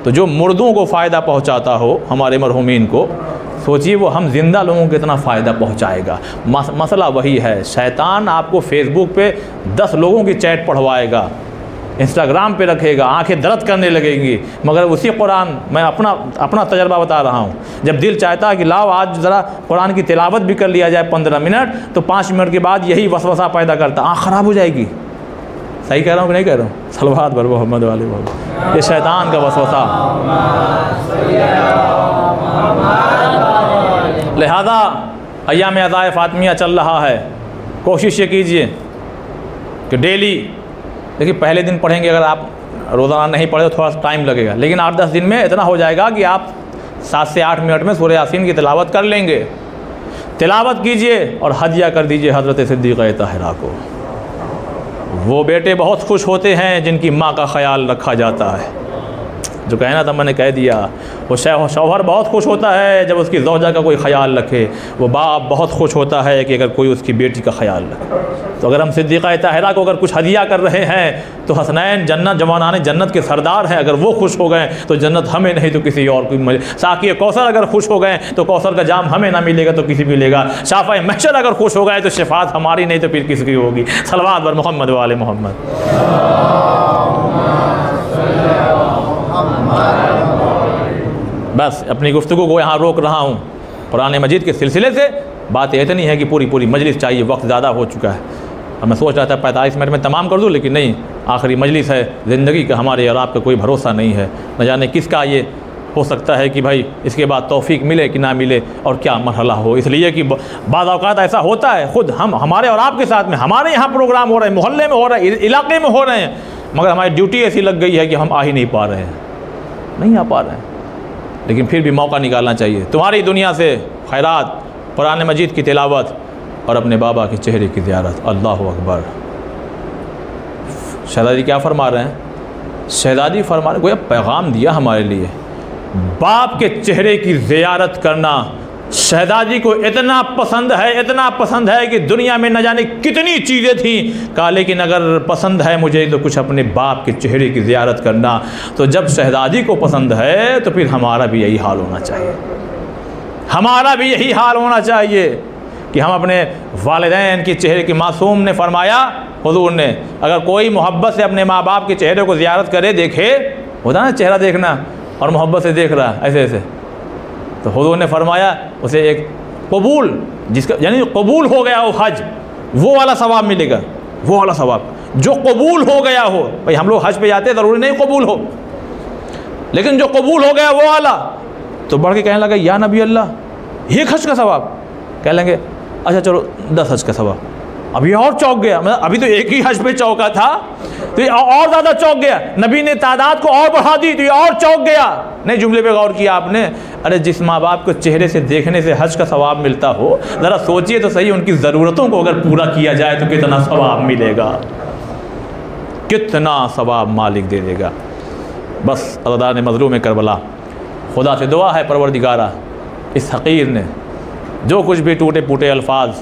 तो जो मुर्दों को फ़ायदा पहुंचाता हो, हमारे मरहूमीन को, सोचिए वो हम जिंदा लोगों को कितना फ़ायदा पहुंचाएगा। मसला वही है, शैतान आपको फेसबुक पे 10 लोगों की चैट पढ़वाएगा, इंस्टाग्राम पे रखेगा, आंखें दर्द करने लगेंगी, मगर उसी कुरान, मैं अपना तजर्बा बता रहा हूँ, जब दिल चाहता है कि लाओ आज ज़रा कुरान की तिलावत भी कर लिया जाए 15 मिनट, तो 5 मिनट के बाद यही वसवसा पैदा करता, आँख ख़राब हो जाएगी। सही कह रहा हूँ कि नहीं कह रहा हूँ? सलवात बर मोहम्मद वाले मोहम्मद। ये शैतान का वसवसा। लिहाजा अय्याम अज़ाए फ़ातिमिया चल रहा है, कोशिश ये कीजिए कि डेली, देखिए पहले दिन पढ़ेंगे, अगर आप रोज़ाना नहीं पढ़े तो थोड़ा सा टाइम लगेगा, लेकिन 8-10 दिन में इतना हो जाएगा कि आप 7 से 8 मिनट में सूरह यासीन की तिलावत कर लेंगे। तिलावत कीजिए और हदिया कर दीजिए हज़रत सिद्दीक़ा ताहिरा को। वो बेटे बहुत खुश होते हैं जिनकी माँ का ख्याल रखा जाता है। जो कहना था मैंने कह दिया, वो शौहर बहुत खुश होता है जब उसकी ज़ौजा का कोई ख्याल रखे, वो बाप बहुत खुश होता है कि अगर कोई उसकी बेटी का ख्याल रखे। तो अगर हम सिद्दीक़ा ताहिरा को अगर कुछ हदिया कर रहे हैं तो हसनैन जन्नत जवानाने जन्नत के सरदार हैं, अगर वो खुश हो गए तो जन्नत हमें नहीं तो किसी और को मिले। साक़ी कौसर अगर खुश हो गए तो कौसर का जाम हमें ना मिलेगा तो किसी को मिलेगा। शाफ़ा महशर अगर खुश हो गए तो शफ़ाअत हमारी नहीं तो फिर किसी की होगी। सलवात बर मोहम्मद वाले मोहम्मद। बस अपनी गुफ्तगू को यहाँ रोक रहा हूँ। कुरान मजीद के सिलसिले से बात इतनी है कि पूरी मजलिस चाहिए, वक्त ज़्यादा हो चुका है। और मैं सोच रहा था 45 मिनट में तमाम कर दूँ, लेकिन नहीं, आखिरी मजलिस है, ज़िंदगी का हमारे और आपका कोई भरोसा नहीं है। न जाने किसका ये हो सकता है कि भाई इसके बाद तौफीक मिले कि ना मिले और क्या मरहला हो। इसलिए कि बाज़ औक़ात ऐसा होता है, ख़ुद हमारे और आपके साथ में, हमारे यहाँ प्रोग्राम हो रहे हैं, मोहल्ले में हो रहे हैं, इलाके में हो रहे हैं, मगर हमारी ड्यूटी ऐसी लग गई है कि हम आ ही नहीं पा रहे हैं, नहीं आ पा रहे हैं। लेकिन फिर भी मौका निकालना चाहिए। तुम्हारी दुनिया से खैरात, कुरान मजीद की तिलावत और अपने बाबा के चेहरे की ज़ियारत। अल्लाह अकबर। शहज़ादी क्या फरमा रहे हैं? शहज़ादी फरमा रहे, कोई पैगाम दिया हमारे लिए, बाप के चेहरे की ज़ियारत करना शहज़ादी को इतना पसंद है कि दुनिया में न जाने कितनी चीज़ें थी, कहा लेकिन अगर पसंद है मुझे तो कुछ अपने बाप के चेहरे की ज़ियारत करना। तो जब शहज़ादी को पसंद है तो फिर हमारा भी यही हाल होना चाहिए, हमारा भी यही हाल होना चाहिए कि हम अपने वालिदैन के चेहरे की, मासूम ने फरमाया, हुज़ूर ने, अगर कोई मोहब्बत से अपने माँ बाप के चेहरे को ज़ियारत करे, देखे, होता ना चेहरा देखना, और मोहब्बत से देख रहा ऐसे ऐसे, तो हुज़ूर ने फरमाया उसे एक कबूल, जिसका यानी कबूल हो गया हो हज, वो वाला सवाब मिलेगा, वो वाला सवाब जो कबूल हो गया हो। भाई हम लोग हज पे जाते हैं, ज़रूरी नहीं कबूल हो, लेकिन जो कबूल हो गया वो वाला। तो बढ़ के कहने लगा, या नबी अल्लाह, एक हज का सवाब? कह लेंगे अच्छा चलो 10 हज का सवाब। अभी और चौंक गया, मतलब अभी तो एक ही हज पे चौंका था, तो ये और ज़्यादा चौंक गया। नबी ने तादाद को और बढ़ा दी तो ये और चौंक गया। नहीं, जुमले पे गौर किया आपने? अरे जिस माँ बाप को चेहरे से देखने से हज का सवाब मिलता हो, ज़रा सोचिए तो सही, उनकी ज़रूरतों को अगर पूरा किया जाए तो कितना सवाब मिलेगा, कितना सवाब मालिक दे देगा। बस अज़ादार ने मज़लूम करबला, खुदा से दुआ है परवरदिगारा, इस हक़ीर ने जो कुछ भी टूटे फूटे अल्फाज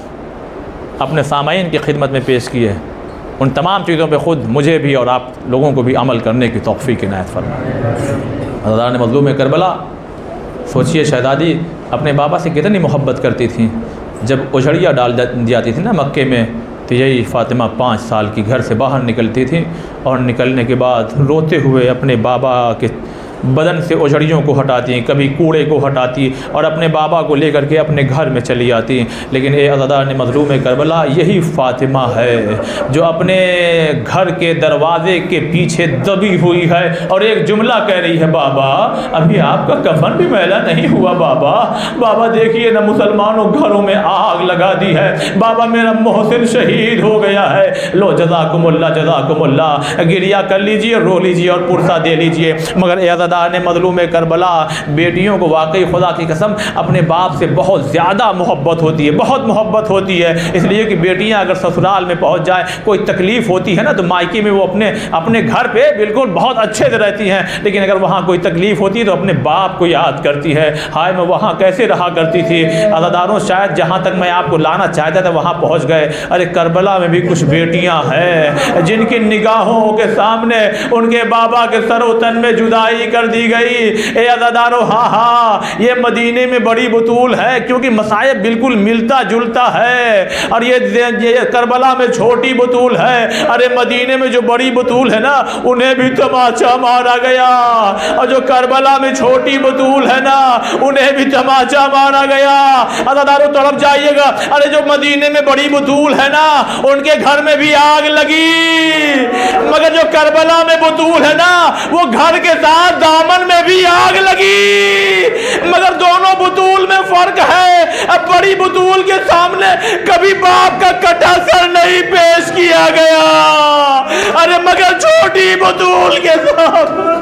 अपने सामाईन की खिदमत में पेश किए, उन तमाम चीज़ों पे ख़ुद मुझे भी और आप लोगों को भी अमल करने की तौफ़ीक़ इनायत फरमाए। अज़ादार ने मज़लूम करबला, सोचिए शहज़ादी अपने बाबा से कितनी मोहब्बत करती थी। जब उजड़िया डाल जाती थी ना मक्के में, तो यही फ़ातिमा 5 साल की घर से बाहर निकलती थी और निकलने के बाद रोते हुए अपने बाबा के बदन से ओझड़ियों को हटाती, कभी कूड़े को हटाती और अपने बाबा को लेकर के अपने घर में चली आती। लेकिन ए अज़ादार ने मज़लूम करबला, यही फ़ातिमा है जो अपने घर के दरवाज़े के पीछे दबी हुई है और एक जुमला कह रही है, बाबा अभी आपका कफन भी मैला नहीं हुआ, बाबा बाबा देखिए ना, मुसलमानों घरों में आग लगा दी है, बाबा मेरा मोहसिन शहीद हो गया है, लो जज़ाकुमुल्लाह जज़ाकुमुल्लाह, गिरिया कर लीजिए, रो लीजिए और पुरसा दे लीजिए। मगर ने मज़लूम करबला, बेटियों को वाकई खुदा की कसम अपने बाप से बहुत ज़्यादा मोहब्बत होती है, बहुत मोहब्बत होती है। इसलिए कि बेटियां अगर ससुराल में पहुंच जाए, कोई तकलीफ़ होती है ना, तो मायके में वो अपने घर पे बिल्कुल बहुत अच्छे से रहती हैं, लेकिन अगर वहाँ कोई तकलीफ़ होती है तो अपने बाप को याद करती है, हाय मैं वहाँ कैसे रहा करती थी। अज़ादारों, शायद जहाँ तक मैं आपको लाना चाहता था वहाँ पहुँच गए। अरे करबला में भी कुछ बेटियाँ हैं जिनकी निगाहों के सामने उनके बाबा के सरोतन में जुदाई कर दी गई। ए अज़ादारों, हाँ ये मदीने में बड़ी बतूल है, क्योंकि मसायब बिल्कुल मिलता जुलता है, और ये करबला में छोटी बतूल है। अरे मदीने में जो बड़ी बतूल है ना, उन्हें भी तमाचा मारा गया, और जो करबला में छोटी बतूल है ना, उन्हें भी तमाचा मारा गया। अज़ादारों तड़प जाइएगा। अरे जो मदीने में बड़ी बतूल है ना, उनके घर में भी आग लगी, मगर जो करबला में बतूल है ना, वो घर के साथ दामन में भी आग लगी। मगर दोनों बतूल में फर्क है। अब बड़ी बतूल के सामने कभी बाप का कटा सर नहीं पेश किया गया, अरे मगर छोटी बतूल के सामने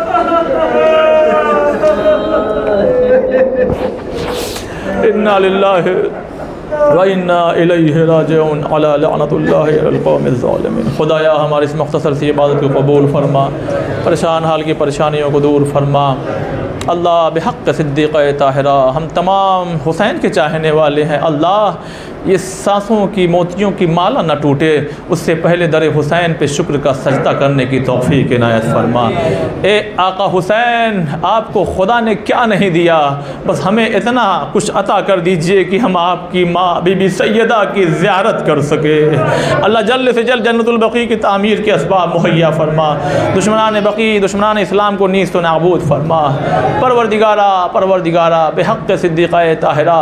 इन्ना लिल्लाहि व इन्ना इलैहि राजिऊन अला लअनतुल्लाहि अलल कौमिज़ ज़ालिमीन। खुदाया हमारी इस मुख्तसर सी इबादत को कबूल फरमा, परेशान हाल की परेशानियों को दूर फरमा, अल्लाह बेहक़ सिद्दीक़ ताहिरा हम तमाम हुसैन के चाहने वाले हैं। अल्लाह ये सांसों की मोतियों की माला न टूटे, उससे पहले दर हुसैन पे शुक्र का सजदा करने की तौफ़ीक़ इनायत फरमा। ए आका हुसैन, आपको खुदा ने क्या नहीं दिया, बस हमें इतना कुछ अता कर दीजिए कि हम आपकी माँ बीबी सैयदा की ज़ियारत कर सके। अल्लाह जल्द से जल्द जन्नतुल बक़ी की तामीर के असबाब मुहैया फरमा। दुश्मनान बक़ी, दुश्मनान इस्लाम को नीस्त व नाबूद फरमा। परवरदिगारा बेहक़ सिद्दीक़ा ताहिरा,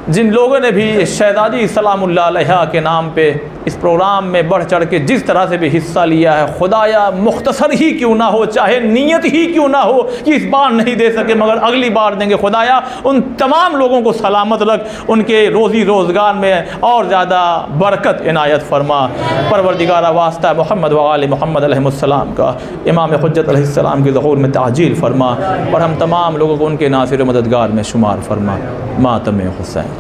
जिन लोगों ने भी शहज़ादी सलामुल्लाह अलैहा के नाम पे इस प्रोग्राम में बढ़ चढ़ के जिस तरह से भी हिस्सा लिया है, खुदाया मुख्तसर ही क्यों ना हो, चाहे नीयत ही क्यों ना हो कि इस बार नहीं दे सके मगर अगली बार देंगे, खुदाया उन तमाम लोगों को सलामत रख, उनके रोज़ी रोज़गार में और ज़्यादा बरकत इनायत फरमा। परवरदिगारा वास्ता मोहम्मद व आले मोहम्मद अलैहिस्सलाम का, इमाम हुज्जत अलैहिस्सलाम के ज़हूर में ताजील फरमा और हम तमाम लोगों को उनके नासिर मददगार में शुमार फरमा। मातम हुसैन।